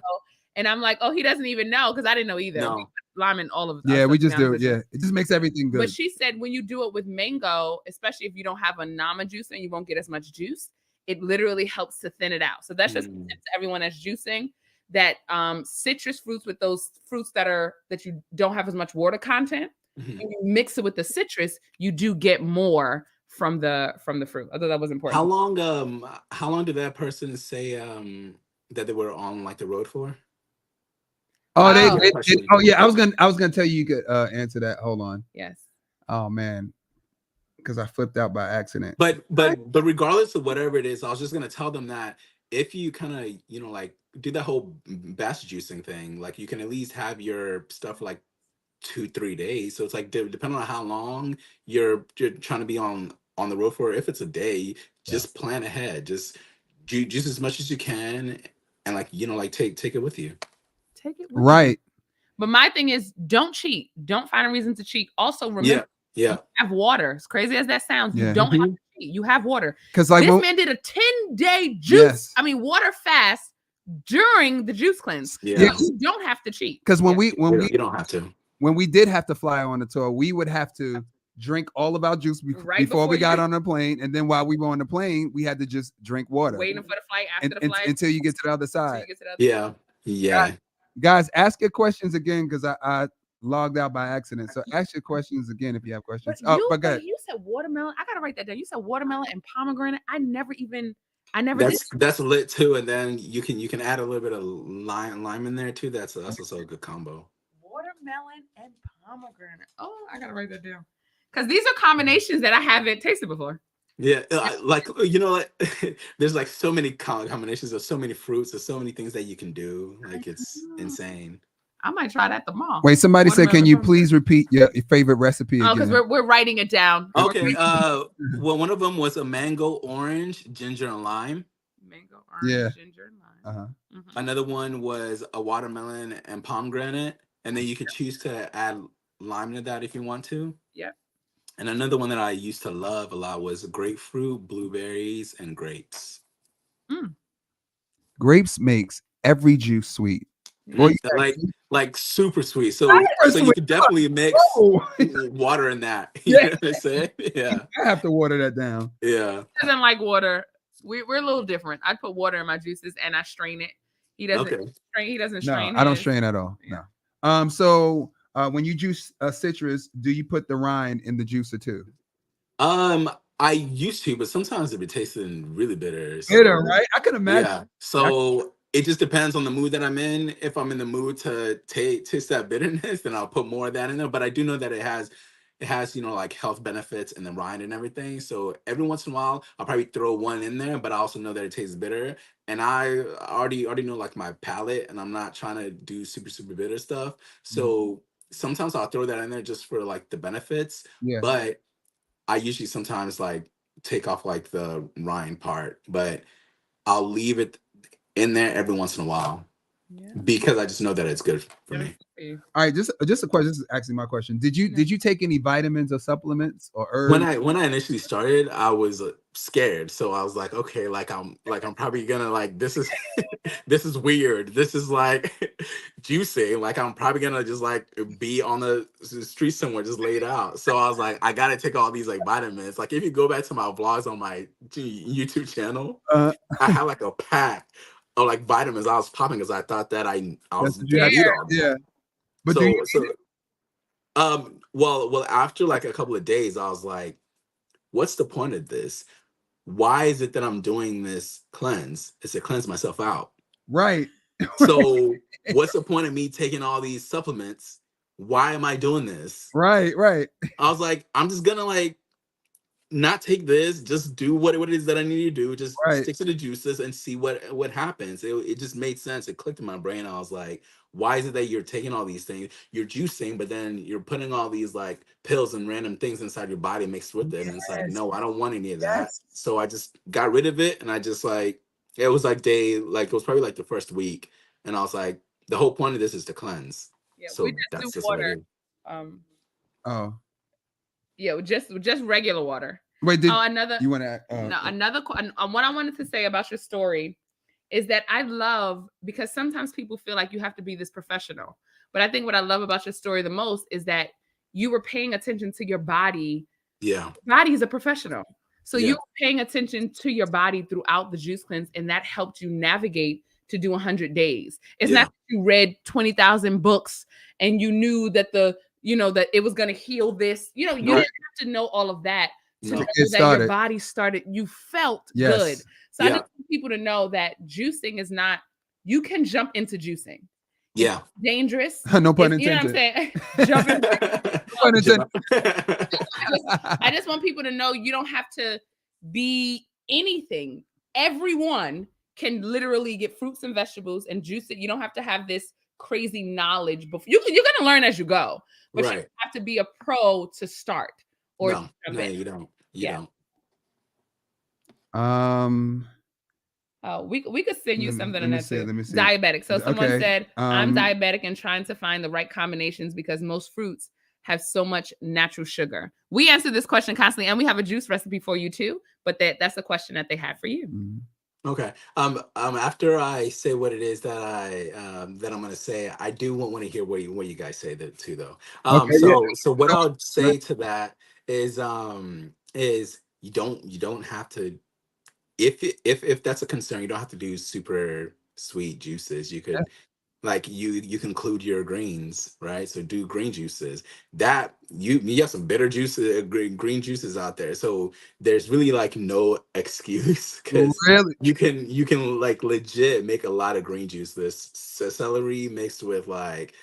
And I'm like, oh, he doesn't even know, because I didn't know either. No. Lime in all of Yeah, we just do it. Yeah. It just makes everything good. But she said when you do it with mango, especially if you don't have a nama juice and you won't get as much juice, it literally helps to thin it out. So that's just to everyone that's juicing, that citrus fruits, with those fruits that you don't have as much water content, and you mix it with the citrus, you do get more from the fruit. I thought that was important. How long did that person say that they were on like the road for? Oh, yeah. I was gonna tell you could answer that. Hold on. Yes. Oh man, because I flipped out by accident. But regardless of whatever it is, I was just gonna tell them that if you kind of like do that whole batch juicing thing, like you can at least have your stuff like 2-3 days. So it's like depending on how long you're trying to be on the road for. If it's a day, just plan ahead. Just juice as much as you can, and like take it with you. Take it with right. You. But my thing is, don't cheat. Don't find a reason to cheat. Also, remember, you have water. As crazy as that sounds, you don't have to cheat. You have water. Because like this man did a 10-day juice. I mean, water fast during the juice cleanse. Yeah. So you don't have to cheat. Because when you don't have to. When we did have to fly on the tour, we would have to drink all of our juice before we got on the plane, and then while we were on the plane, we had to just drink water. Waiting for the flight, after the flight, until you get to the other side. Yeah. Guys, ask your questions again, because I logged out by accident. So ask your questions again if you have questions. But go ahead. You said watermelon. I gotta write that down. You said watermelon and pomegranate. I never that's lit too, and then you can add a little bit of lime in there too. That's also a good combo. Watermelon and pomegranate. Oh, I gotta write that down, because these are combinations that I haven't tasted before. Yeah, like there's like so many combinations of so many fruits. There's so many things that you can do. Like it's insane. I might try that tomorrow. Wait, somebody said, can you please repeat your favorite recipe again? Because we're writing it down. Okay. Well, one of them was a mango, orange, ginger, and lime. Mango, orange, ginger, and lime. Another one was a watermelon and pomegranate, and then you could choose to add lime to that if you want to. Yeah. And another one that I used to love a lot was grapefruit, blueberries, and grapes. Grapes makes every juice sweet. Like super sweet. So you could definitely mix water in that. You know what I'm saying? Yeah. I have to water that down. Yeah. He doesn't like water. We're a little different. I put water in my juices and I strain it. He doesn't strain. He doesn't strain. No, I don't strain at all. Yeah. No. So when you juice citrus, do you put the rind in the juicer too? I used to, but sometimes it would taste really bitter. Bitter, right? I can imagine. Yeah. So it just depends on the mood that I'm in. If I'm in the mood to taste that bitterness, then I'll put more of that in there. But I do know that it has like health benefits and the rind and everything. So every once in a while, I'll probably throw one in there, but I also know that it tastes bitter. And I already know like my palate, and I'm not trying to do super, super bitter stuff. So sometimes I'll throw that in there just for like the benefits. Yeah. But I usually sometimes like take off like the rind part, but I'll leave it in there every once in a while because I just know that it's good for me. All right, just a question. This is actually my question. Did you take any vitamins or supplements or herbs? When I initially started, I was scared, so I was like, okay, like I'm probably gonna like this is this is weird. This is like juicing. Like I'm probably gonna just like be on the street somewhere, just laid out. So I was like, I gotta take all these like vitamins. Like if you go back to my vlogs on my YouTube channel, I had like a pack of like vitamins I was popping because I thought that I was gonna eat all them. Yeah. But well, after like a couple of days, I was like, what's the point of this? Why is it that I'm doing this cleanse? It's to cleanse myself out. Right. So what's the point of me taking all these supplements? Why am I doing this? Right. I was like, I'm just gonna like not take this, just do what it is that I need to do. Just stick to the juices and see what happens. It just made sense. It clicked in my brain. I was like, why is it that you're taking all these things? You're juicing, but then you're putting all these like pills and random things inside your body mixed with it. And it's like, no, I don't want any of that. So I just got rid of it. And I just like, it was like it was probably like the first week. And I was like, the whole point of this is to cleanse. Yeah, so that's just water. Yeah, just regular water. Wait, did another you want to? No, another what I wanted to say about your story is that I love, because sometimes people feel like you have to be this professional, but I think what I love about your story the most is that you were paying attention to your body. Yeah, body is a professional, so Yeah. you were paying attention to your body throughout the juice cleanse, and that helped you navigate to do 100 days. It's Yeah. not that you read 20,000 books and you knew that that it was going to heal this. You didn't have to know all of that to No. know It that your started. body started. You felt Yes. good. So I Yeah. just want people to know that juicing is not. You can jump into juicing. Yeah. It's dangerous. No pun You know what I'm intended. saying? Jump in. Pun intended. I just want people to know you don't have to be anything. Everyone can literally get fruits and vegetables and juice it. You don't have to have this crazy knowledge before. You're going to learn as you go, but you Right. have to be a pro to start. Or No, you don't. You don't. Oh, we could send you something on that too. Let me see. Diabetic. So someone said, I'm diabetic. diabetic and trying to find the right combinations because most fruits have so much natural sugar. We answer this question constantly, and we have a juice recipe for you too. But that's the question that they have for you. Okay. After I say what it is that I'm gonna say, I do want to hear what you guys say too, though. So what I would say to that is you don't have to, if that's a concern, you don't have to do super sweet juices. You could like you can include your greens, right? So do green juices. That you have some bitter juices, green juices out there. So there's really like no excuse, because Really? you can like legit make a lot of green juice. This celery mixed with like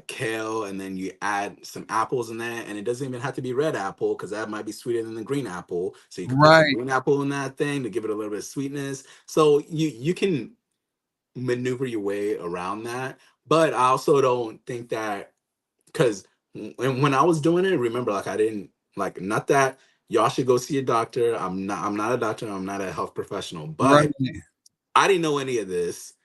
kale, and then you add some apples in that, and it doesn't even have to be red apple, because that might be sweeter than the green apple. So you can put some green apple in that thing to give it a little bit of sweetness. So you can maneuver your way around that. But I also don't think that, because when I was doing it, remember, like I didn't like, not that y'all should go see a doctor. I'm not a doctor. I'm not a health professional, but I didn't know any of this.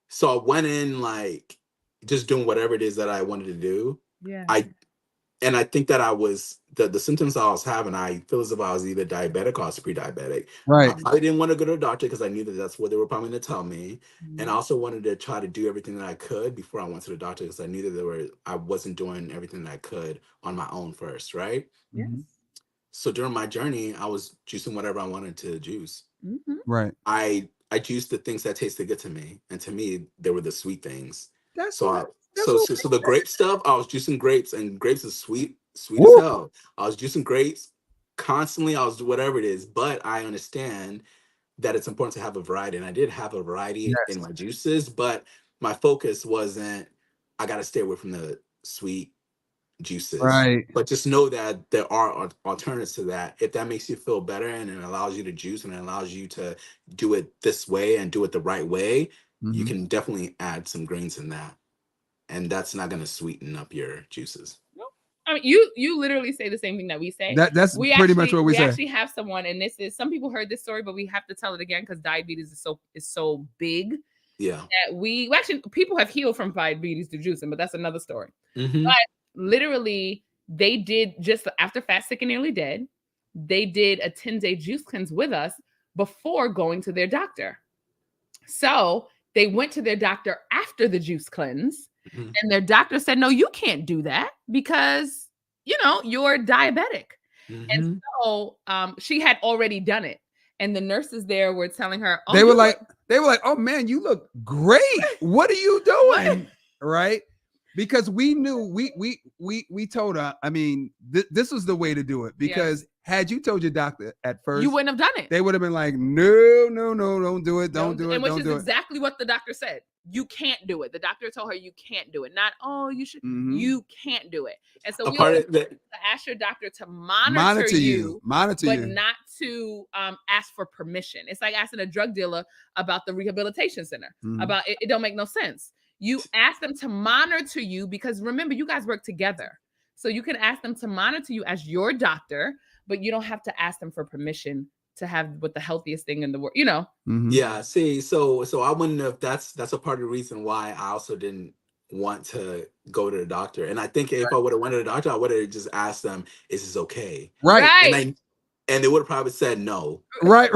So I went in like just doing whatever it is that I wanted to do. Yeah. I think that I was the symptoms I was having, I feel as if I was either diabetic or I was pre-diabetic. Right. I didn't want to go to a doctor because I knew that that's what they were probably going to tell me. And I also wanted to try to do everything that I could before I went to the doctor, because I knew that I wasn't doing everything that I could on my own first, right? Yes. So during my journey, I was juicing whatever I wanted to juice. Right. I juiced the things that tasted good to me, and to me, they were the sweet things. So the grape stuff, I was juicing grapes, and grapes is sweet as hell. I was juicing grapes constantly. I was whatever it is, but I understand that it's important to have a variety, and I did have a variety in my juices, but my focus wasn't, I got to stay away from the sweet juices. Right. But just know that there are alternatives to that. If that makes you feel better and it allows you to juice and it allows you to do it this way and do it the right way, you can definitely add some greens in that. And that's not going to sweeten up your juices. I mean, you literally say the same thing that we say. That's pretty much what we say. We actually have someone, and this is, some people heard this story, but we have to tell it again because diabetes is so big. Yeah. That we actually, people have healed from diabetes through juicing, but that's another story. But literally, they did, just after Fat, Sick, and Nearly Dead, they did a 10-day juice cleanse with us before going to their doctor. So they went to their doctor after the juice cleanse. And their doctor said, no, you can't do that because, you're diabetic. And so she had already done it. And the nurses there were telling her, they were like, oh man, you look great. What are you doing? Right? Because we knew, we told her, I mean, this was the way to do it. Because had you told your doctor at first, you wouldn't have done it. They would have been like, no, don't do it. Don't do it. And which don't is do exactly what the doctor said. You can't do it. The doctor told her you can't do it. Not, oh, you should. You can't do it. And so we always ask your doctor to monitor you, but not to ask for permission. It's like asking a drug dealer about the rehabilitation center. About it don't make no sense. You ask them to monitor you because remember, you guys work together. So you can ask them to monitor you as your doctor, but you don't have to ask them for permission to have what the healthiest thing in the world, Yeah. See, so I wouldn't have, that's a part of the reason why I also didn't want to go to the doctor. And I think if I would have went to the doctor, I would have just asked them, is this okay? Right. and they would have probably said no. Right.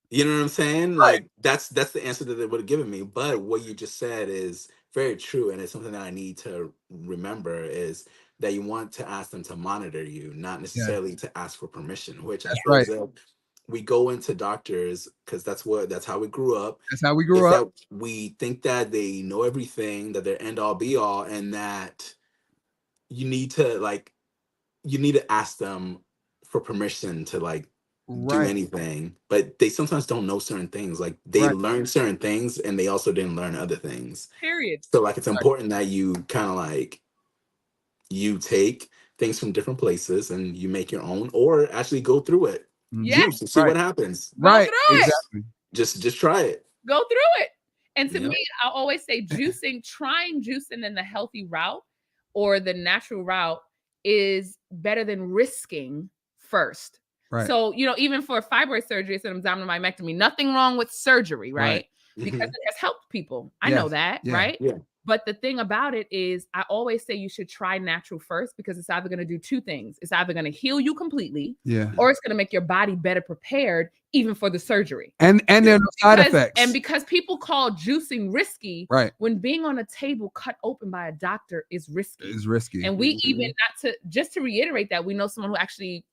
You know what I'm saying? Right. Like that's the answer that they would have given me. But what you just said is very true, and it's something that I need to remember is that you want to ask them to monitor you, not necessarily to ask for permission. Which I feel as though we go into doctors because that's how we grew up. That's how we grew up. That we think that they know everything, that they're end all be all, and that you need to ask them for permission to like do anything, but they sometimes don't know certain things. Like they learn certain things and they also didn't learn other things. Period. So like it's important that you kind of like you take things from different places and you make your own, or actually go through it. Juice and see what happens. Right. Exactly. Just try it. Go through it. And to me, I always say trying juicing in the healthy route or the natural route is better than risking first. Right. So, even for fibroid surgery, it's an abdominal myomectomy. Nothing wrong with surgery, right? Because it has helped people. I know that, right? Yeah. But the thing about it is, I always say you should try natural first because it's either going to do two things. It's either going to heal you completely, or it's going to make your body better prepared even for the surgery. And there are no side effects. And because people call juicing risky, when being on a table cut open by a doctor is risky. It's risky. And we even, just to reiterate that, we know someone who actually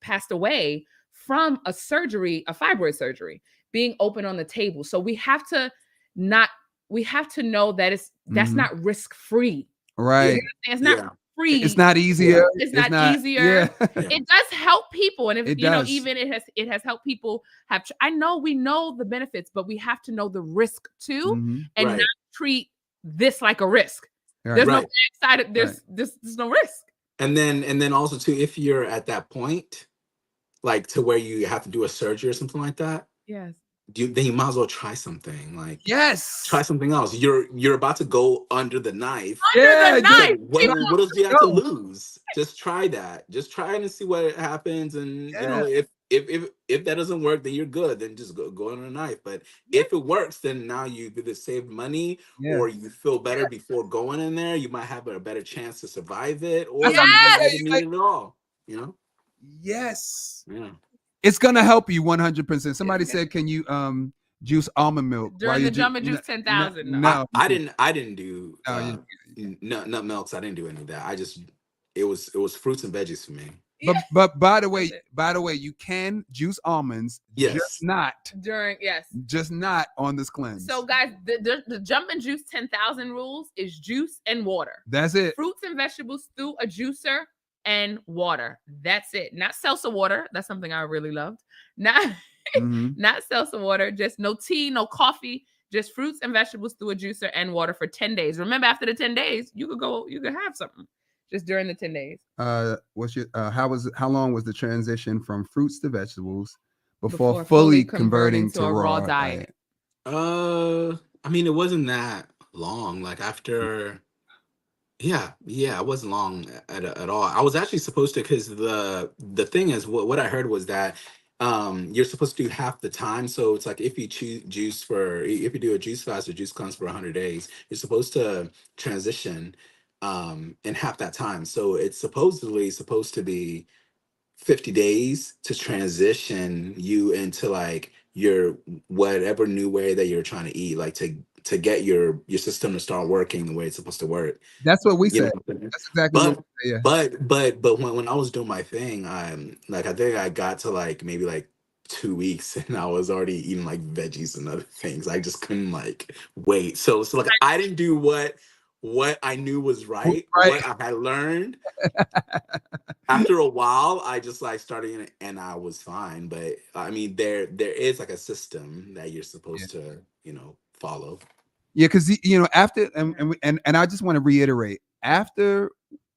passed away from a fibroid surgery, being open on the table. So we have to know that that's not risk free. Right. It's not free. It's not easier. It's not easier. It does help people. And if even it has helped people we know the benefits, but we have to know the risk too, and not treat this like a risk. There's no side. There's no risk. And then also too, if you're at that point, like to where you have to do a surgery or something like that. Yes. Then you might as well try something. Like try yes, something else. You're about to go under the knife. Under the knife. What else do you have to lose? Just try that. Just try it and see what happens. And if that doesn't work, then you're good. Then just go under the knife. But if it works, then now you either save money or you feel better before going in there. You might have a better chance to survive it, or you might not even need it at all. Yes. Yeah. It's gonna help you 100%. Somebody said, "Can you juice almond milk during the Jump and Juice 10,000?" No, I didn't do nut milks. I didn't do any of that. It was fruits and veggies for me. But by the way, you can juice almonds, just not on this cleanse. So guys, the Jump and Juice 10,000 rules is juice and water. That's it. Fruits and vegetables through a juicer and water. That's it. Not seltzer water. That's something I really loved. Not seltzer water. Just no tea, no coffee. Just fruits and vegetables through a juicer and water for 10 days. Remember, after the 10 days, you could have something. Just during the 10 days. How long was the transition from fruits to vegetables before fully converting to a raw diet? I mean, it wasn't that long. Like after. Yeah, it wasn't long at all. I was actually supposed to, because the thing is, what I heard was that you're supposed to do half the time. So it's like if you if you do a juice fast or juice cleanse for 100 days, you're supposed to transition in half that time. So it's supposedly supposed to be 50 days to transition you into like your whatever new way that you're trying to eat, like to get your system to start working the way it's supposed to work. That's what we said. That's exactly what we said. But when I was doing my thing, I think I got to like maybe like 2 weeks and I was already eating like veggies and other things. I just couldn't like wait. So like I didn't do what I knew was right. What I had learned. After a while, I just like started and I was fine. But I mean, there is like a system that you're supposed to, follow. Yeah, because after and I just want to reiterate, after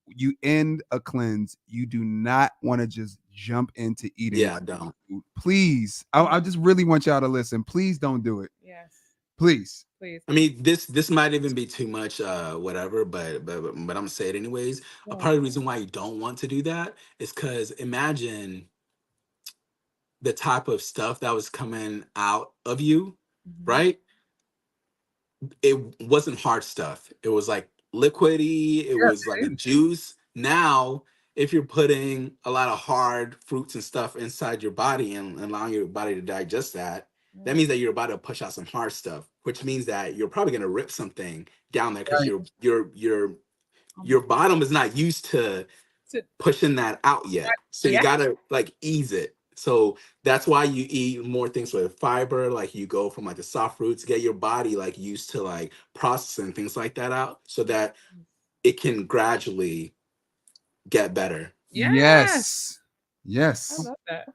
you end a cleanse, you do not want to just jump into eating. Yeah, don't. Please, I just really want y'all to listen. Please don't do it. Yes. Please. I mean, this might even be too much, whatever, but I'm gonna say it anyways. A part of the reason why you don't want to do that is because imagine the type of stuff that was coming out of you, right? It wasn't hard stuff. It was like liquidy. It was like a juice. Now if you're putting a lot of hard fruits and stuff inside your body and allowing your body to digest that, that means that you're about to push out some hard stuff, which means that you're probably going to rip something down there because your bottom is not used to pushing that out yet. So you gotta like ease it. So that's why you eat more things with fiber, like you go from like the soft fruits, get your body like used to like processing things like that out so that it can gradually get better. Yes. I love that.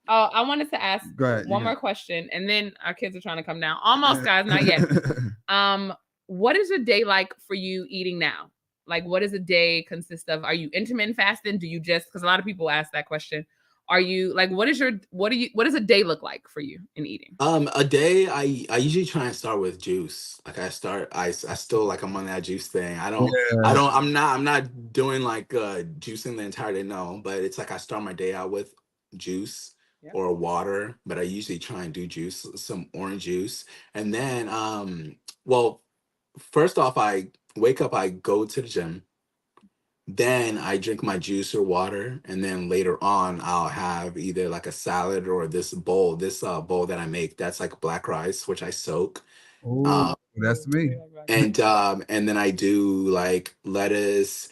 I wanted to ask one more question, and then our kids are trying to come down. Almost, guys, not yet. What is a day like for you eating now? Like, what does a day consist of? Are you intermittent fasting? Do you just, because a lot of people ask that question. Are you like, what does a day look like for you in eating? A day, I usually try and start with juice. Like I still like I'm on that juice thing. I'm not doing like juicing the entire day, no, but it's like I start my day out with juice or water, but I usually try and do juice, some orange juice. And then well, first off, I wake up, I go to the gym. Then I drink my juice or water, and then later on I'll have either like a salad or this bowl that I make that's like black rice, which I soak. That's me. And then I do like lettuce,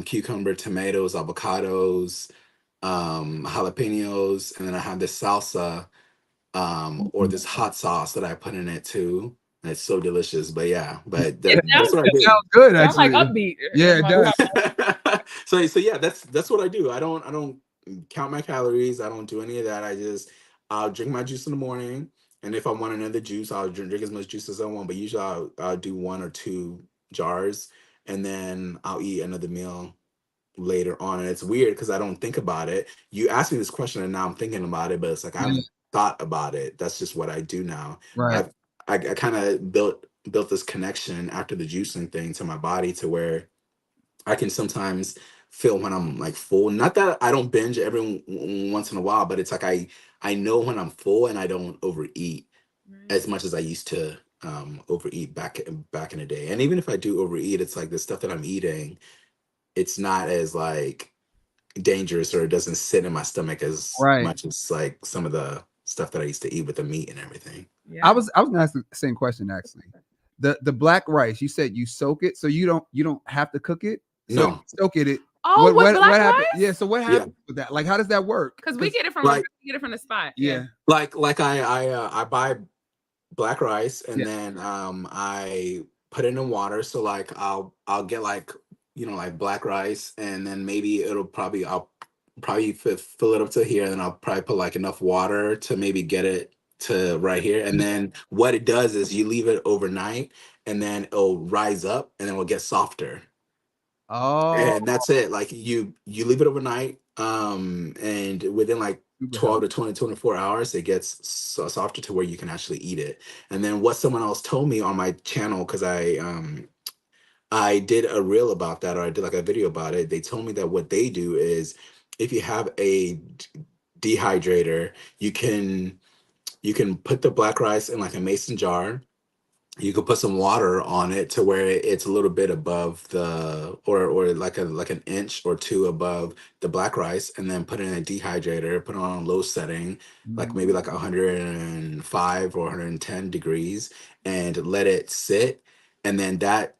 cucumber, tomatoes, avocados, jalapenos, and then I have this salsa or this hot sauce that I put in it too. And it's so delicious. But yeah, but that's what I do. Sounds good, actually. Like upbeat. Yeah, it does. So yeah, that's what I do. I don't count my calories. I don't do any of that. I'll drink my juice in the morning, and if I want another juice, I'll drink as much juice as I want. But usually I'll do 1 or 2 jars, and then I'll eat another meal later on. And it's weird because I don't think about it. You asked me this question, and now I'm thinking about it, but it's like I haven't thought about it. That's just what I do now. Right. I kind of built this connection after the juicing thing to my body to where I can sometimes feel when I'm like full. Not that I don't binge every once in a while, but it's like I know when I'm full and I don't overeat as much as I used to overeat back in the day. And even if I do overeat, it's like the stuff that I'm eating, it's not as like dangerous, or it doesn't sit in my stomach as much as like some of the stuff that I used to eat with the meat and everything. I was gonna ask the same question actually. The black rice, you said you soak it, so you don't have to cook it. So No, soak it. Oh, what happened? Yeah. So what happened with that? Like, how does that work? Because we get it from the spot. Yeah. Like I buy black rice and then I put it in water. So like I'll get like like black rice, and then maybe I'll probably fill it up to here, and then I'll probably put like enough water to maybe get it to right here. And then what it does is you leave it overnight, and then it'll rise up, and then it'll get softer. Oh. And that's it. Like you leave it overnight, and within like 12 to 24 hours, it gets so softer to where you can actually eat it. And then what someone else told me on my channel, because I did a reel about that, or I did like a video about it. They told me that what they do is, if you have a dehydrator, you can put the black rice in like a mason jar. You could put some water on it to where it's a little bit above the, or like an inch or 2 above the black rice, and then put it in a dehydrator, put it on low setting, like maybe like 105 or 110 degrees, and let it sit. And then that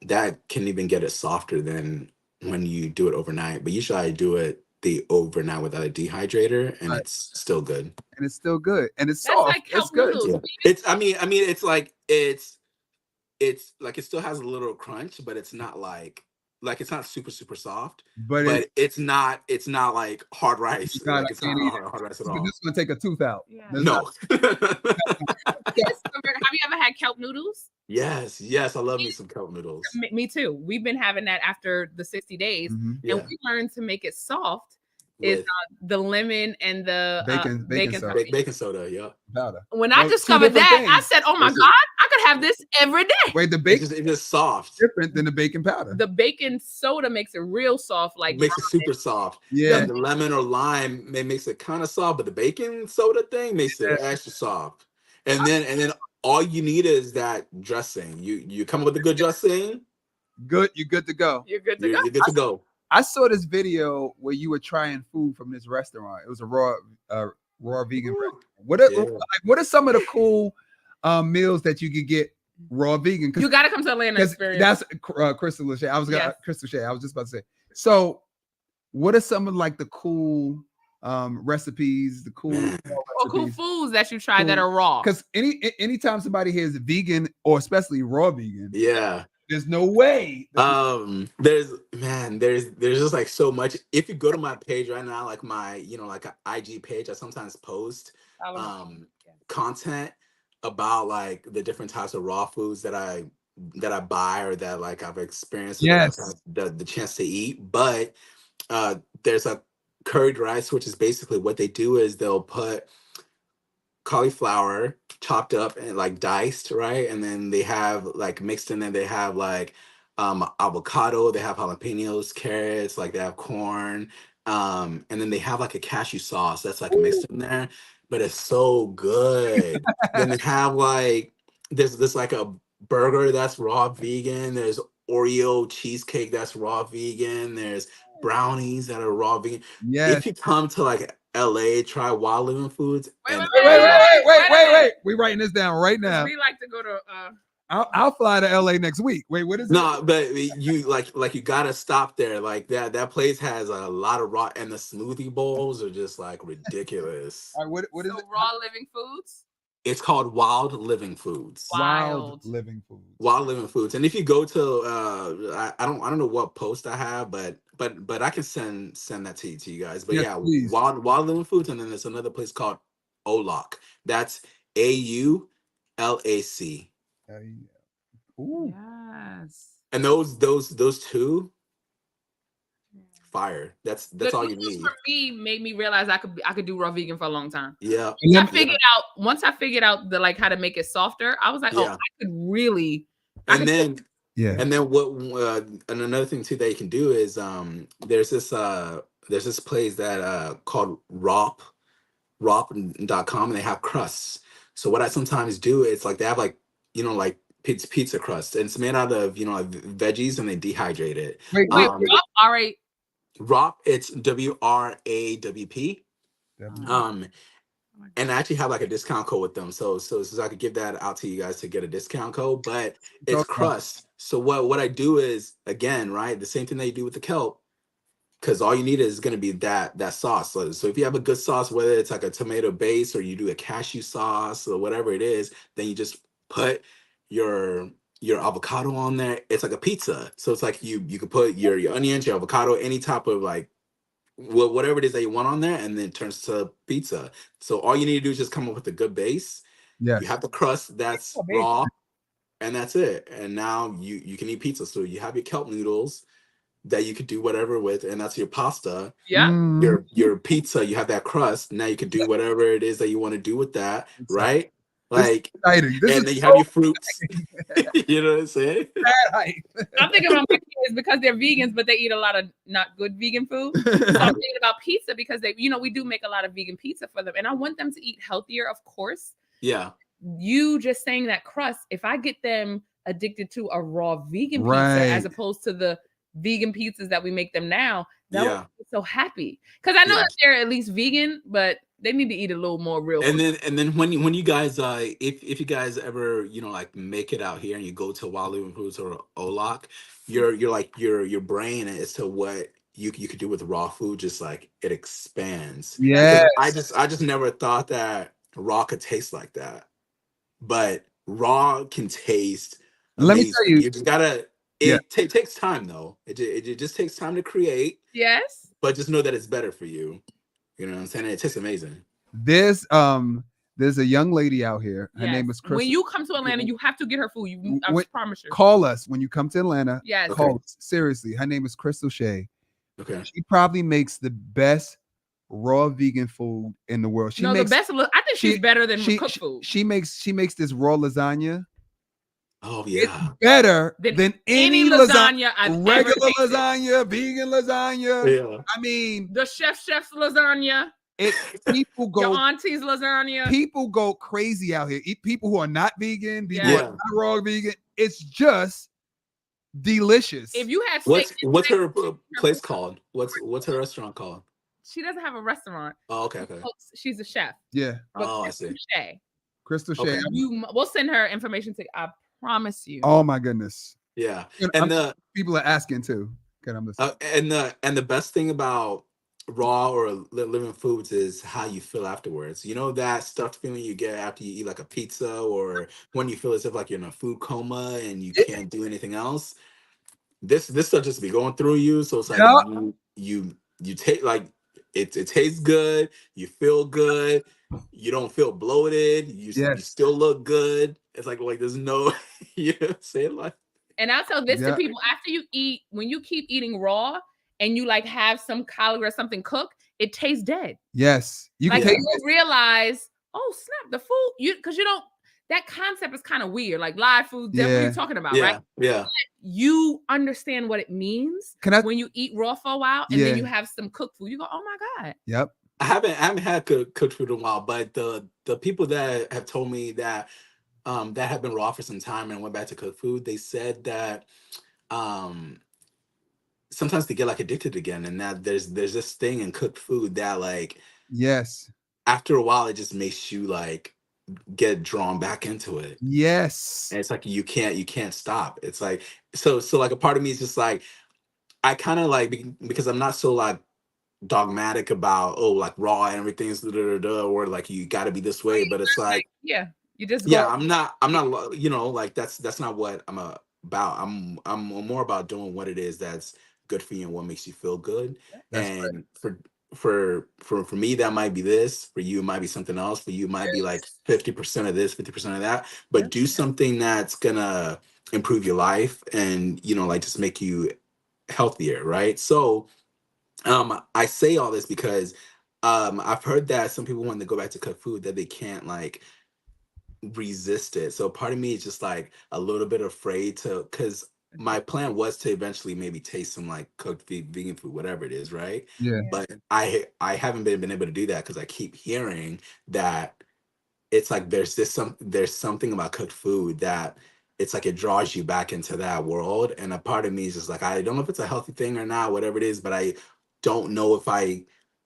can even get it softer than when you do it overnight. But usually I do it the overnight without a dehydrator, and it's still good. And it's still good. And it's soft. Like it's good. Yeah. It's I mean it's like it's like it still has a little crunch, but it's not like it's not super soft, but it's not like hard rice. It's not hard rice at all. This is gonna take a tooth out. Yeah. No. Have you ever had kelp noodles? Yes, I love me some kelp noodles. Me too. We've been having that after the 60 days, and we learned to make it soft. Is the lemon and the baking soda, yeah. Powder. When I discovered that, I said, "Oh my God, I could have this every day." Wait, the baking it's just soft, different than the baking powder. The baking soda makes it real soft, like makes it super soft. Yeah, the lemon or lime makes it kind of soft, but the baking soda thing makes it extra soft. And then all you need is that dressing. You come up with a good dressing. Good, you're good to go. You're good to go. You're good to go. I saw this video where you were trying food from this restaurant. It was a raw vegan restaurant. What are some of the cool meals that you could get raw vegan? You got to come to Atlanta experience. That's Crystal Lachey. Crystal Shea. I was just about to say. So, what are some of like the cool recipes, the cool foods that you try that are raw? Because anytime somebody hears vegan or especially raw vegan, yeah, there's no way. There's just like so much. If you go to my page right now, like my like an IG page, I sometimes post content about like the different types of raw foods that I buy or that like I've experienced the chance to eat. But there's a curried rice, which is basically what they do is they'll put cauliflower chopped up and like diced, right? And then they have like mixed in there, they have like avocado, they have jalapenos, carrots, like they have corn, and then they have like a cashew sauce that's like mixed in there, but it's so good. Then they have like there's like a burger that's raw vegan, there's Oreo cheesecake that's raw vegan, there's brownies that are raw vegan. If you come to like LA, try Wild Living Foods. Wait. We writing this down right now. We like to go to I'll fly to LA next week. Wait, what is it? No, but you like you gotta stop there. Like that place has a lot of raw, and the smoothie bowls are just like ridiculous. All right, what is it? Raw Living Foods? It's called Wild Living Foods. Wild Living Foods. Wild Living Foods. And if you go to I don't know what post I have, but I can send that to you guys. But please. Wild Living Foods, and then there's another place called Olac. That's AULAC. Ooh. Yes. And those two fire. That's all you need. For me, made me realize I could do raw vegan for a long time. Yeah. Once I figured out the like how to make it softer, I was like, I could really. And then what? And another thing too that you can do is there's this place that called Rop.com, and they have crusts. So what I sometimes do is like they have like like pizza crust, and it's made out of like veggies, and they dehydrate it. Wait, Rop, it's WRAWP. And I actually have like a discount code with them, so I could give that out to you guys to get a discount code. But it's crust. So what I do is, again, right, the same thing that you do with the kelp, because all you need is going to be that sauce. So if you have a good sauce, whether it's like a tomato base or you do a cashew sauce or whatever it is, then you just put your avocado on there. It's like a pizza. So it's like you could put your onions, your avocado, any type of like whatever it is that you want on there, and then it turns to pizza. So all you need to do is just come up with a good base. You have the crust that's raw, and that's it. And now you can eat pizza. So you have your kelp noodles that you could do whatever with, and that's your pasta. Your pizza, you have that crust. Now you could do whatever it is that you want to do with that, right? Like, and then you have your fruits. You know what I'm saying? I'm thinking about my kids because they're vegans, but they eat a lot of not good vegan food. So I'm thinking about pizza because they, we do make a lot of vegan pizza for them, and I want them to eat healthier, of course. Yeah. You just saying that crust, if I get them addicted to a raw vegan pizza as opposed to the vegan pizzas that we make them now, that would be so happy. Because I know that they're at least vegan, but they need to eat a little more real. And then when you guys if you guys ever like make it out here and you go to Wild Living Foods or Olac, your brain as to what you could do with raw food, just like it expands. Yeah. I just never thought that raw could taste like that, but raw can taste amazing. Let me tell you, you just gotta. It takes time though. It just takes time to create. Yes. But just know that it's better for you. You know what I'm saying? It tastes amazing. There's a young lady out here. Her name is Crystal. When you come to Atlanta, you have to get her food. I promise you. Call us when you come to Atlanta. Yes. Call us. Seriously. Her name is Crystal Shea. Okay. She probably makes the best raw vegan food in the world. The best. I think she's better than cooked food. She makes this raw lasagna. Oh yeah, it's better than any lasagna. Regular lasagna, vegan lasagna. Yeah. I mean, the chef's lasagna. People go. Your auntie's lasagna. People go crazy out here. People who are not vegan, people who are not raw vegan. It's just delicious. If you had steak, what's her place called? What's her restaurant called? She doesn't have a restaurant. Oh, okay. She's a chef. Yeah. Oh, I see. Crystal Shea. Okay. We'll send her information to. I promise you. Oh my goodness. Yeah, and the people are asking too. Okay, I'm listening. And the best thing about raw or living foods is how you feel afterwards. You know that stuffed feeling you get after you eat like a pizza, or when you feel as if like you're in a food coma and you can't do anything else. This stuff just be going through you, so it's like you take like it tastes good, you feel good, you don't feel bloated, you still look good. It's like there's no you know what I'm saying, like. And I'll tell this to people, after you eat, when you keep eating raw and you like have some cauliflower or something cooked, it tastes dead. Yes. You can you realize, oh snap, the food, because you don't, that concept is kind of weird. Like live food, what are you talking about, right? Yeah. But you understand what it means when you eat raw for a while and then you have some cooked food. You go, oh my God. Yep. I haven't had cooked food in a while, but the people that have told me that that have been raw for some time and went back to cooked food, they said that sometimes they get like addicted again, and that there's this thing in cooked food that like after a while it just makes you like get drawn back into it. Yes. And it's like you can't stop. It's like so like a part of me is just like I kind of like because I'm not so like dogmatic about like raw and everything's or like you got to be this way, but it's like you just I'm not you know, like that's not what I'm about. I'm more about doing what it is that's good for you and what makes you feel good. And for me that might be this, for you it might be something else, for you it might be like 50% of this, 50% of that, but do something that's gonna improve your life and you know like just make you healthier, right? So I say all this because I've heard that some people when they go back to cook food that they can't like resist it. So part of me is just like a little bit afraid to, because my plan was to eventually maybe taste some like cooked vegan food, whatever it is, right? Yeah. But I haven't been able to do that because I keep hearing that it's like there's something about cooked food that it's like it draws you back into that world. And a part of me is just like, I don't know if it's a healthy thing or not, whatever it is, but I don't know if I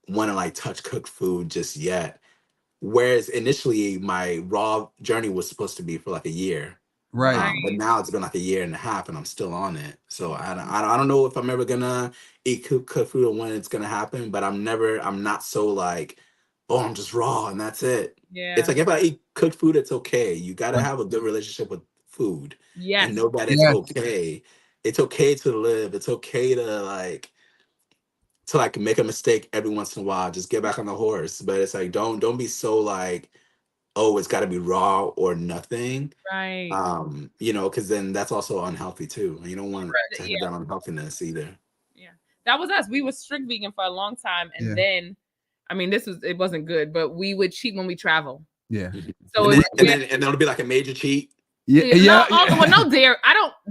want to like touch cooked food just yet. Whereas initially my raw journey was supposed to be for like a year. Right. But now it's been like a year and a half and I'm still on it. So I don't know if I'm ever gonna eat cooked food or when it's gonna happen, but I'm not so like, oh, I'm just raw and that's it. Yeah. It's like if I eat cooked food, it's okay. You gotta have a good relationship with food. Yes. And know that it's okay. It's okay to live. It's okay to like make a mistake every once in a while. Just get back on the horse. But it's like don't be so like, oh, it's gotta be raw or nothing. Right. You know, because then that's also unhealthy too. You don't want to have that unhealthiness either. Yeah. That was us. We were strict vegan for a long time. And then I mean, it wasn't good, but we would cheat when we travel. Yeah. So and then it'll be like a major cheat. No dairy.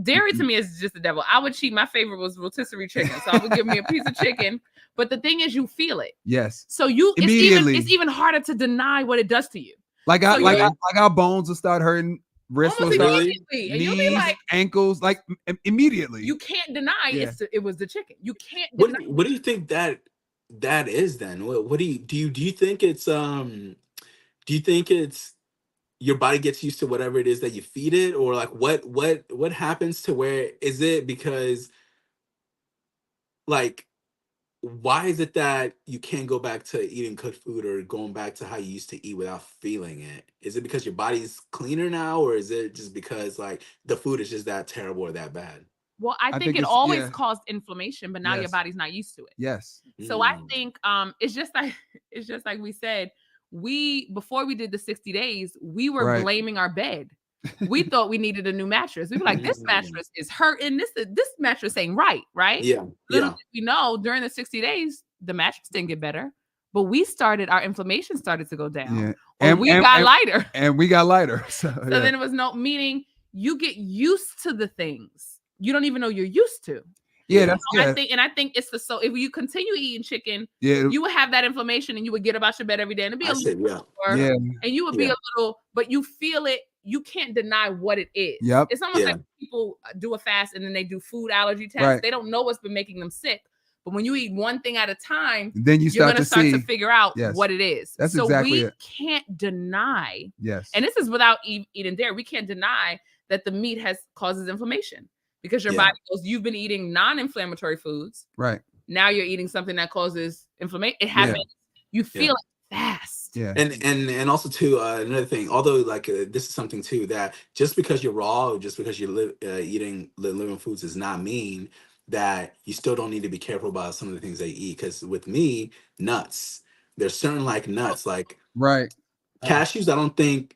Dairy to me is just the devil. I would cheat. My favorite was rotisserie chicken, so I would give me a piece of chicken. But the thing is, you feel it. Yes. So it's even harder to deny what it does to you. Like our bones will start hurting, wrists will start, knees, ankles, like immediately. You can't deny it was the chicken. You can't deny. What do you think that is then? What do you think it's do you think it's your body gets used to whatever it is that you feed it, or like what happens to where is it because like why is it that you can't go back to eating cooked food or going back to how you used to eat without feeling it? Is it because your body's cleaner now, or is it just because like the food is just that terrible or that bad? Well, I think it always caused inflammation, but now your body's not used to it. Yes. So I think it's just like we said, before we did the 60 days, we were blaming our bed. We thought we needed a new mattress. We were like, this mattress is hurting. This mattress ain't right? Yeah. Little did we know during the 60 days, the mattress didn't get better, but our inflammation started to go down. Yeah. And we got lighter. And we got lighter. So then it was meaning you get used to the things you don't even know you're used to. Yeah, I think it's if you continue eating chicken, you would have that inflammation and you would get about your bed every day and it'd be and you would be a little, but you feel it you can't deny what it is. Yep. It's almost like people do a fast and then they do food allergy tests. Right. They don't know what's been making them sick. But when you eat one thing at a time, then you're going to start to figure out what it is. That's so exactly we it. can't deny. Yes. And this is without eating dairy. We can't deny that the meat causes inflammation because your body goes, you've been eating non-inflammatory foods. Right. Now you're eating something that causes inflammation. It happens. You feel it fast. Yeah. And also too, another thing, although like this is something too, that just because you're raw, or just because you're eating living foods does not mean that you still don't need to be careful about some of the things they eat. Because with me, nuts, there's certain like nuts, like cashews. I don't think.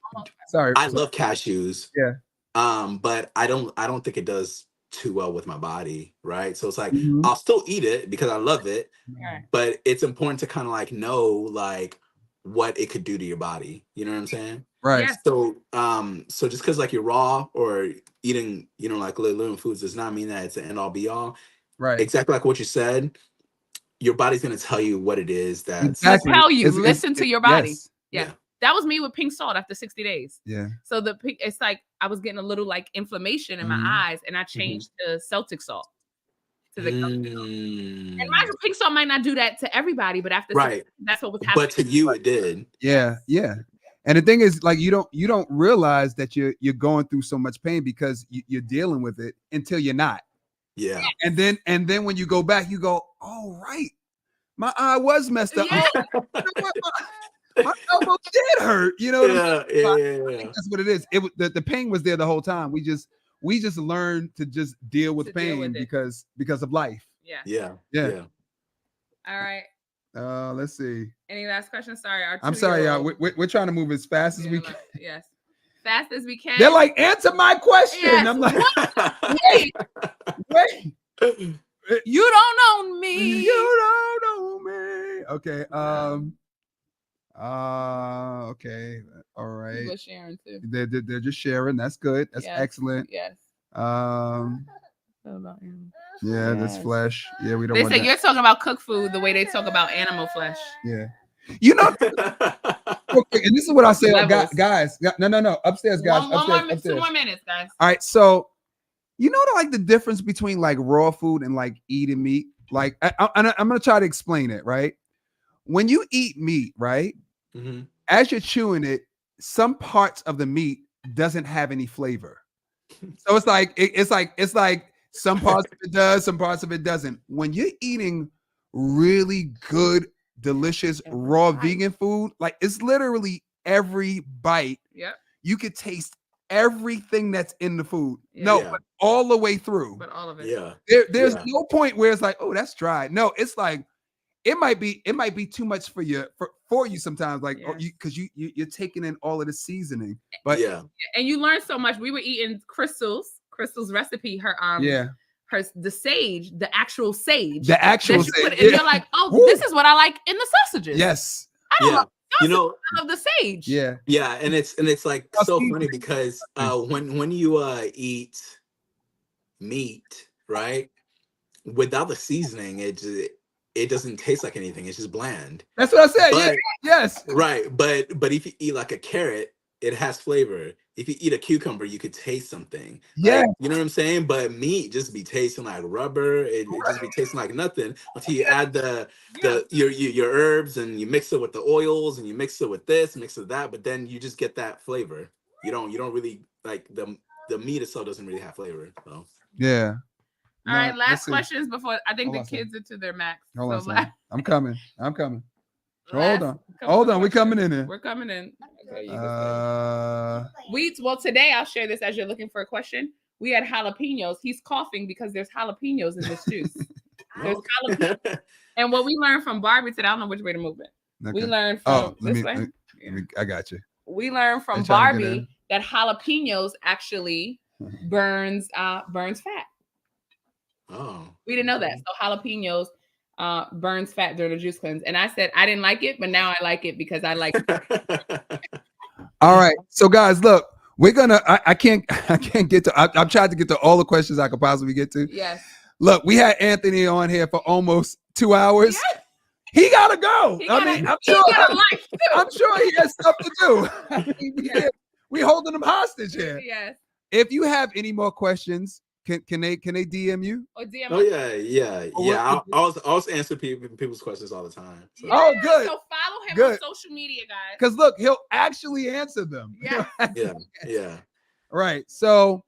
I love cashews. Yeah. But I don't think it does too well with my body, right? So it's like I'll still eat it because I love it, but it's important to kind of like know like what it could do to your body. You know what I'm saying? Right. Yes. So so just because like you're raw or eating, you know, like living foods does not mean that it's the end all be all. Right. Exactly like what you said. Your body's gonna tell you what it is that's exactly. Tell you. Listen to your body. Yes. Yeah. That was me with pink salt after 60 days. Yeah. So it's like I was getting a little like inflammation in my eyes, and I changed to Celtic salt. To the and mind you, pink salt might not do that to everybody, but after 60, that's what was happening. But to you, it did. Yeah, yeah. And the thing is, like, you don't realize that you're going through so much pain because you're dealing with it until you're not. Yeah. And then when you go back, you go, oh right, my eye was messed up. Yeah. My elbow did hurt, you know. Yeah. That's what it is. It was the pain was there the whole time. We just learned to just deal with pain because of life. Yeah. All right. Let's see. Any last questions? Sorry, I'm sorry, y'all. We're trying to move as fast as we can. Yes, fast as we can. They're like, answer my question. Yes. I'm like, wait. You don't know me. You don't know me. Okay. Okay. All right. People are sharing too. They're just sharing. That's good. That's excellent. Yes. Yeah, that's flesh. Yeah, we don't. They want say that. you're talking about cooked food the way they talk about animal flesh. Yeah. You know, okay, and this is what I say, guys. No. Upstairs, guys. Upstairs. 2 more minutes, guys. All right. So, you know, like the difference between like raw food and like eating meat. Like, I'm gonna try to explain it. Right. When you eat meat, right, as you're chewing it, some parts of the meat doesn't have any flavor. So it's like some parts of it does, some parts of it doesn't. When you're eating really good, delicious, raw vegan food, like it's literally every bite. Yeah. You could taste everything that's in the food. Yeah. But all the way through. But all of it. Yeah. There's no point where it's like, oh, that's dry. No, it's like it might be too much for you sometimes, like because you're taking in all of the seasoning. But and you learn so much. We were eating Crystal's recipe, the sage, the actual sage. And you're like, oh, this is what I like in the sausages. Yes. I don't know. You know, of the sage. Yeah. And it's like so funny because when you eat meat, right, without the seasoning, it doesn't taste like anything. It's just bland. That's what I said. Yes. Right. But if you eat like a carrot, it has flavor. If you eat a cucumber, you could taste something. Yeah. Like, you know what I'm saying? But meat just be tasting like rubber. It just be tasting like nothing until you add your herbs and you mix it with the oils and you mix it with this, mix it with that. But then you just get that flavor. You don't really like the meat itself doesn't really have flavor. So yeah. All right, last questions before I think the kids are to their max. I'm coming. Hold on. We're coming in here. We're coming in. Okay, well, today I'll share this as you're looking for a question. We had jalapenos. He's coughing because there's jalapenos in this juice. There's jalapenos. And what we learned from Barbie today, I don't know which way to move it. Okay. We learned from this way. I got you. We learned from Barbie that jalapenos actually burns fat. Oh. We didn't know that. So jalapenos burns fat during the juice cleanse. And I said I didn't like it, but now I like it because I like it. All right. So guys, look, we're gonna I can't get to I've tried to get to all the questions I could possibly get to. Yes. Look, we had Anthony on here for almost 2 hours. Yes. He gotta go. I'm sure he has stuff to do. We holding them hostage here. Yes. If you have any more questions, can they DM you? Or DM Oh yeah. I also answer people's questions all the time. So. Oh, good. So follow him on social media, guys. Because look, he'll actually answer them. Yeah. Right. So,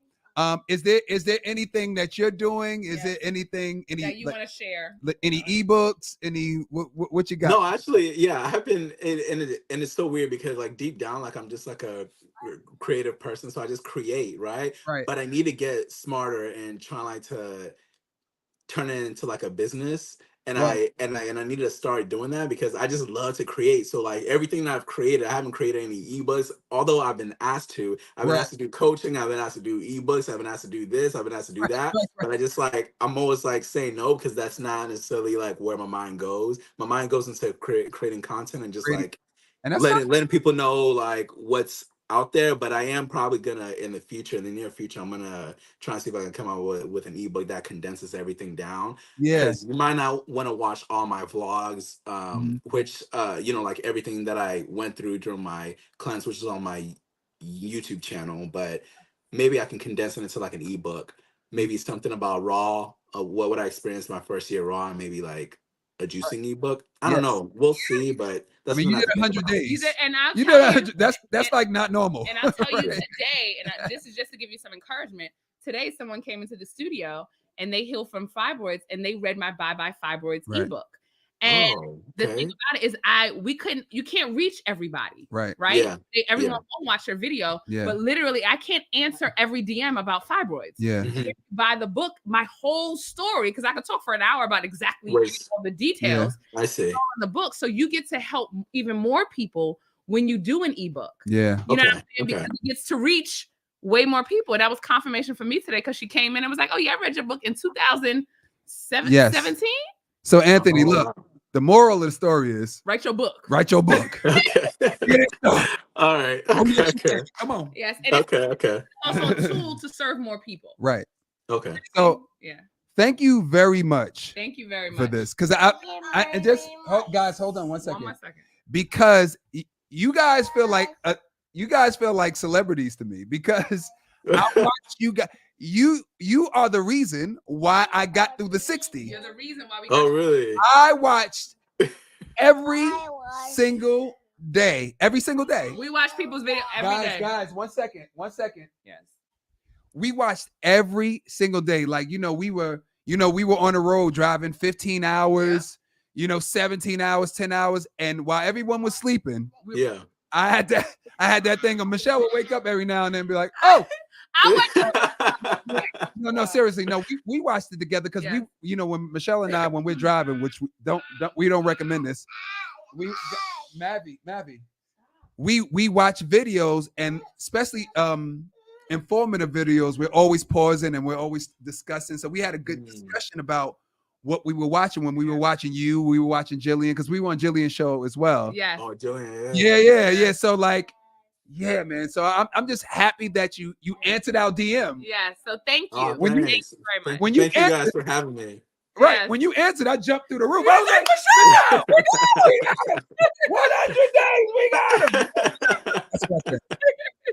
is there anything that you're doing? Is there anything that you want to share? Any ebooks? Any what you got? No, actually, yeah, I have been, and it's so weird because like deep down, like I'm just like a creative person, so I just create, right? Right. But I need to get smarter and try like to turn it into like a business. And I need to start doing that because I just love to create. So like everything that I've created, I haven't created any ebooks, although I've been asked to. I've been asked to do coaching, I've been asked to do ebooks, I've been asked to do this, I've been asked to do that. But I just like I'm always like saying no because that's not necessarily like where my mind goes. My mind goes into creating content and just like and that's letting people know like what's out there. But I am probably gonna in the near future, I'm gonna try and see if I can come out with an ebook that condenses everything down. Yeah, because you might not want to watch all my vlogs, which like everything that I went through during my cleanse, which is on my YouTube channel. But maybe I can condense it into like an ebook. Maybe something about raw, what would I experience my first year raw, and maybe like a juicing ebook. I don't know. We'll see, but that's you did 100 days. You did, and I'll you tell did that's like not normal. And I'll tell you today, and this is just to give you some encouragement. Today, someone came into the studio and they healed from fibroids, and they read my Bye Bye Fibroids ebook. And the thing about it is, you can't reach everybody, right? Yeah. Everyone won't watch your video, but literally, I can't answer every DM about fibroids. Yeah. By the book, my whole story, because I could talk for an hour about exactly all the details. I see. In the book, so you get to help even more people when you do an ebook. Yeah. You know what I'm saying? Because it gets to reach way more people. And that was confirmation for me today because she came in and was like, "Oh yeah, I read your book in 2017." So Anthony, look, the moral of the story is write your book. Write your book. All right. Okay. Come on. Yes. Okay. It's also a tool to serve more people. Right. Okay. So thank you very much. Thank you very much for this. Because I just guys, hold on 1 second. Because you guys feel like celebrities to me because I watch you guys. You are the reason why I got through the 60. You're the reason why we really? I watched every single day. We watch people's video every day. Guys, 1 second. Yes. We watched every single day. Like, we were on the road driving 15 hours, 17 hours, 10 hours. And while everyone was sleeping, I had that thing of Michelle would wake up every now and then and be like, oh, no, seriously. No, we watched it together because we, when Michelle and I, when we're driving, which we don't recommend this. Mavi, we watch videos, and especially informative videos. We're always pausing and we're always discussing. So we had a good discussion about what we were watching when we were watching you. We were watching Jillian because we were on Jillian's show as well. Yes. Oh, Jillian. Yeah. So like. Yeah, man. So I'm just happy that you answered our DM. Yeah. So thank you. Oh, thank you very much. Thank you guys for having me. Right. Yes. When you answered, I jumped through the roof. I was like, Michelle, we got him. 100 days, we got him.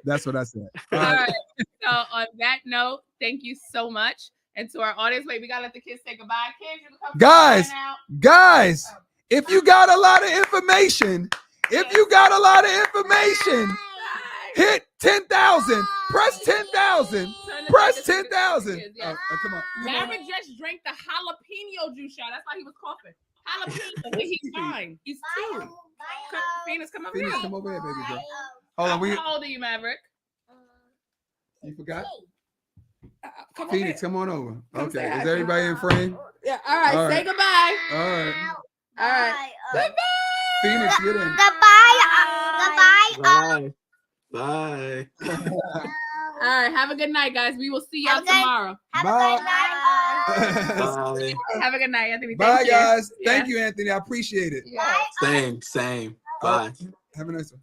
That's what I said. All right. So on that note, thank you so much. And to our audience, wait, we gotta let the kids say goodbye. Kids, you can come guys, if you got a lot of information, hit 10,000. Press 10,000. Press 10,000. Come on. Maverick just drank the jalapeno juice shot. That's why he was coughing. Jalapeno, but he's fine. He's 2. Phoenix, come over here. Come over here, baby girl. Hold on. How old are you, Maverick? You forgot? Phoenix, come on over. Okay. Is everybody in frame? Yeah. All right. Say goodbye. All right. Goodbye. Phoenix, get in. Bye. All right. Have a good night, guys. We will see y'all tomorrow. Bye. Have a good night, Anthony. Bye, guys. Thank you, Anthony. I appreciate it. Same. Bye. Have a nice one.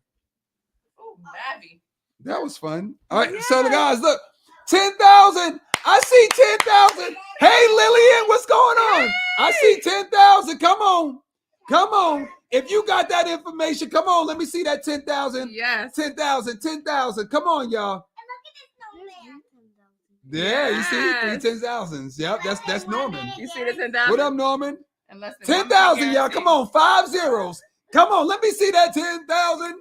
Oh, Mavi. That was fun. All right. So the guys, look, 10,000. I see 10,000. Hey, Lillian, what's going on? I see 10,000. Come on. If you got that information, come on. Let me see that 10,000. Yes. 10,000. 10,000. Come on, y'all. Yeah, you see 3 10,000s. Yep, that's Norman. You see the 10,000? What up, Norman? 10,000, y'all. Come on, 5 zeros. Come on, let me see that 10,000.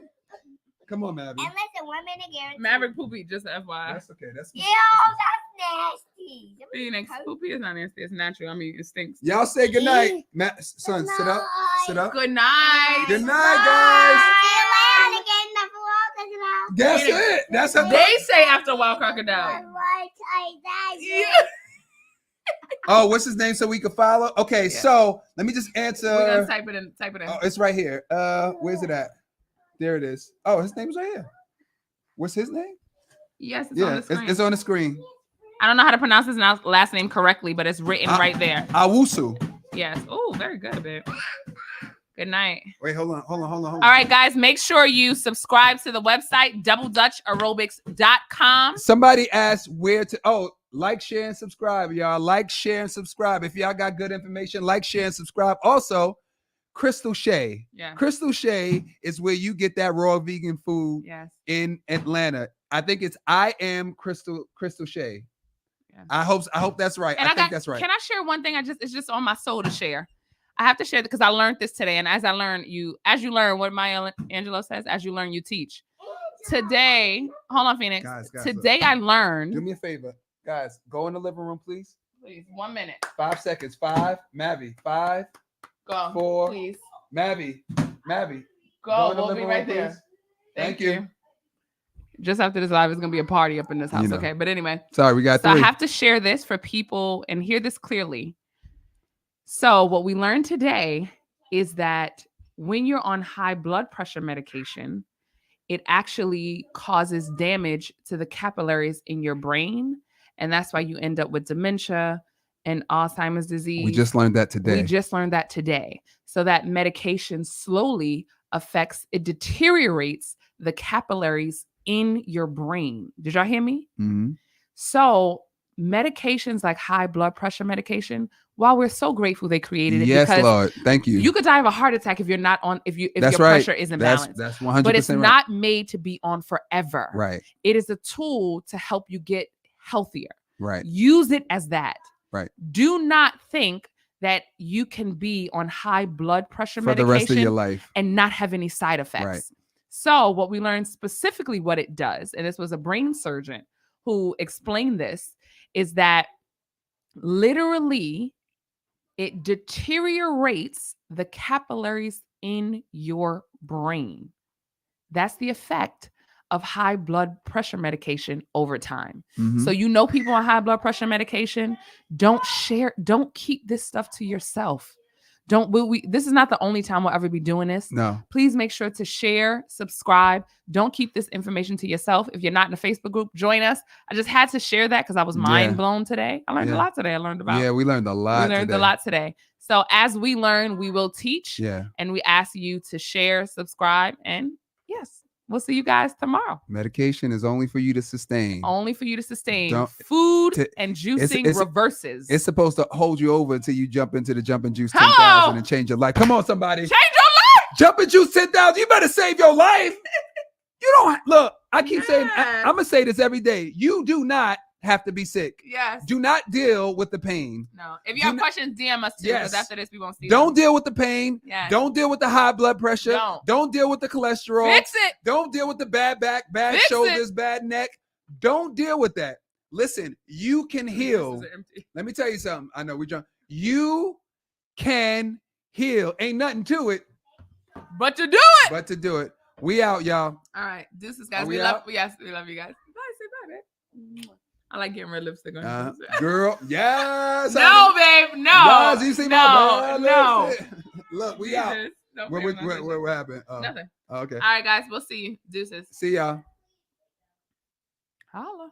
Come on, Maverick. And listen, 1 minute guarantee. Maverick poopy, just FYI. That's okay. That's nasty. Phoenix, poopy is not nasty. It's natural. I mean, it stinks. Y'all say good night. Son, sit up. Sit up. Good night. Good night, guys. That's it. That's a They say after a while crocodile. Oh, what's his name so we can follow? Okay, so let me just answer. We're gonna type it in. Oh, it's right here. Where's it at? There it is. Oh, his name's right here. What's his name? Yes, it's on the screen. It's on the screen. I don't know how to pronounce his last name correctly, but it's written right there. Owusu. Yes. Oh, very good, babe. Good night. Wait, hold on. All right, guys, make sure you subscribe to the website, doubledutchaerobics.com. Somebody asked where to, like, share, and subscribe, y'all. Like, share, and subscribe. If y'all got good information, like, share, and subscribe. Also, Crystal Shea. Yeah. Crystal Shea is where you get that raw vegan food in Atlanta. I think it's I am Crystal Shea. Yeah. I hope that's right. And I think that's right. Can I share one thing? It's just on my soul to share. I have to share it because I learned this today. And as you learn, what Maya Angelou says, as you learn, you teach. Today, hold on, Phoenix. Guys, today I learned. Do me a favor. Guys, go in the living room, please. Please, 1 minute. 5 seconds. 5. Mavi. 5. Go. 4. Please. Mavi. Go. We'll be right there. Thank you. Just after this live, it's going to be a party up in this house. Okay. But anyway. Sorry, we got 3. I have to share this for people and hear this clearly. So what we learned today is that when you're on high blood pressure medication, it actually causes damage to the capillaries in your brain. And that's why you end up with dementia and Alzheimer's disease. We just learned that today. So that medication slowly deteriorates the capillaries in your brain. Did y'all hear me? Mm-hmm. So medications like high blood pressure medication, while we're so grateful they created it, yes, because Lord, thank you. You could die of a heart attack if you're not on, if your pressure isn't balanced. That's 100%. But it's not made to be on forever. Right. It is a tool to help you get healthier. Right. Use it as that. Right. Do not think that you can be on high blood pressure for medication the rest of your life and not have any side effects. Right. So what we learned specifically what it does, and this was a brain surgeon who explained this, is that literally it deteriorates the capillaries in your brain. That's the effect of high blood pressure medication over time. Mm-hmm. So people on high blood pressure medication, don't keep this stuff to yourself. This is not the only time we'll ever be doing this. No. Please make sure to share, subscribe. Don't keep this information to yourself. If you're not in a Facebook group, join us. I just had to share that because I was mind blown today. I learned a lot today. We learned a lot today. So as we learn, we will teach. Yeah. And we ask you to share, subscribe, and yes, we'll see you guys tomorrow. Medication is only for you to sustain. Food and juicing reverses. It's supposed to hold you over until you jump into the jumping juice 10,000 and change your life. Come on, somebody. Change your life. Jumping juice 10,000. You better save your life. You don't look. I keep saying. I'm gonna say this every day. You do not have to be sick. Yes. Do not deal with the pain. No. If you have questions, DM us too. Because after this, we won't see. Don't deal with the pain. Yes. Don't deal with the high blood pressure. Don't deal with the cholesterol. Fix it. Don't deal with the bad back, bad shoulders, bad neck. Don't deal with that. Listen, you can heal. Let me tell you something. I know we drunk. You can heal. Ain't nothing to it. But to do it. We out, y'all. All right. Deuces, guys. We love you guys. Bye. Say bye, babe. I like getting red lipstick on. Girl, yes. No, babe, no. Yes, you see no. Look, we out. What happened? Nothing. Okay. All right, guys. We'll see you. Deuces. See y'all. Holla.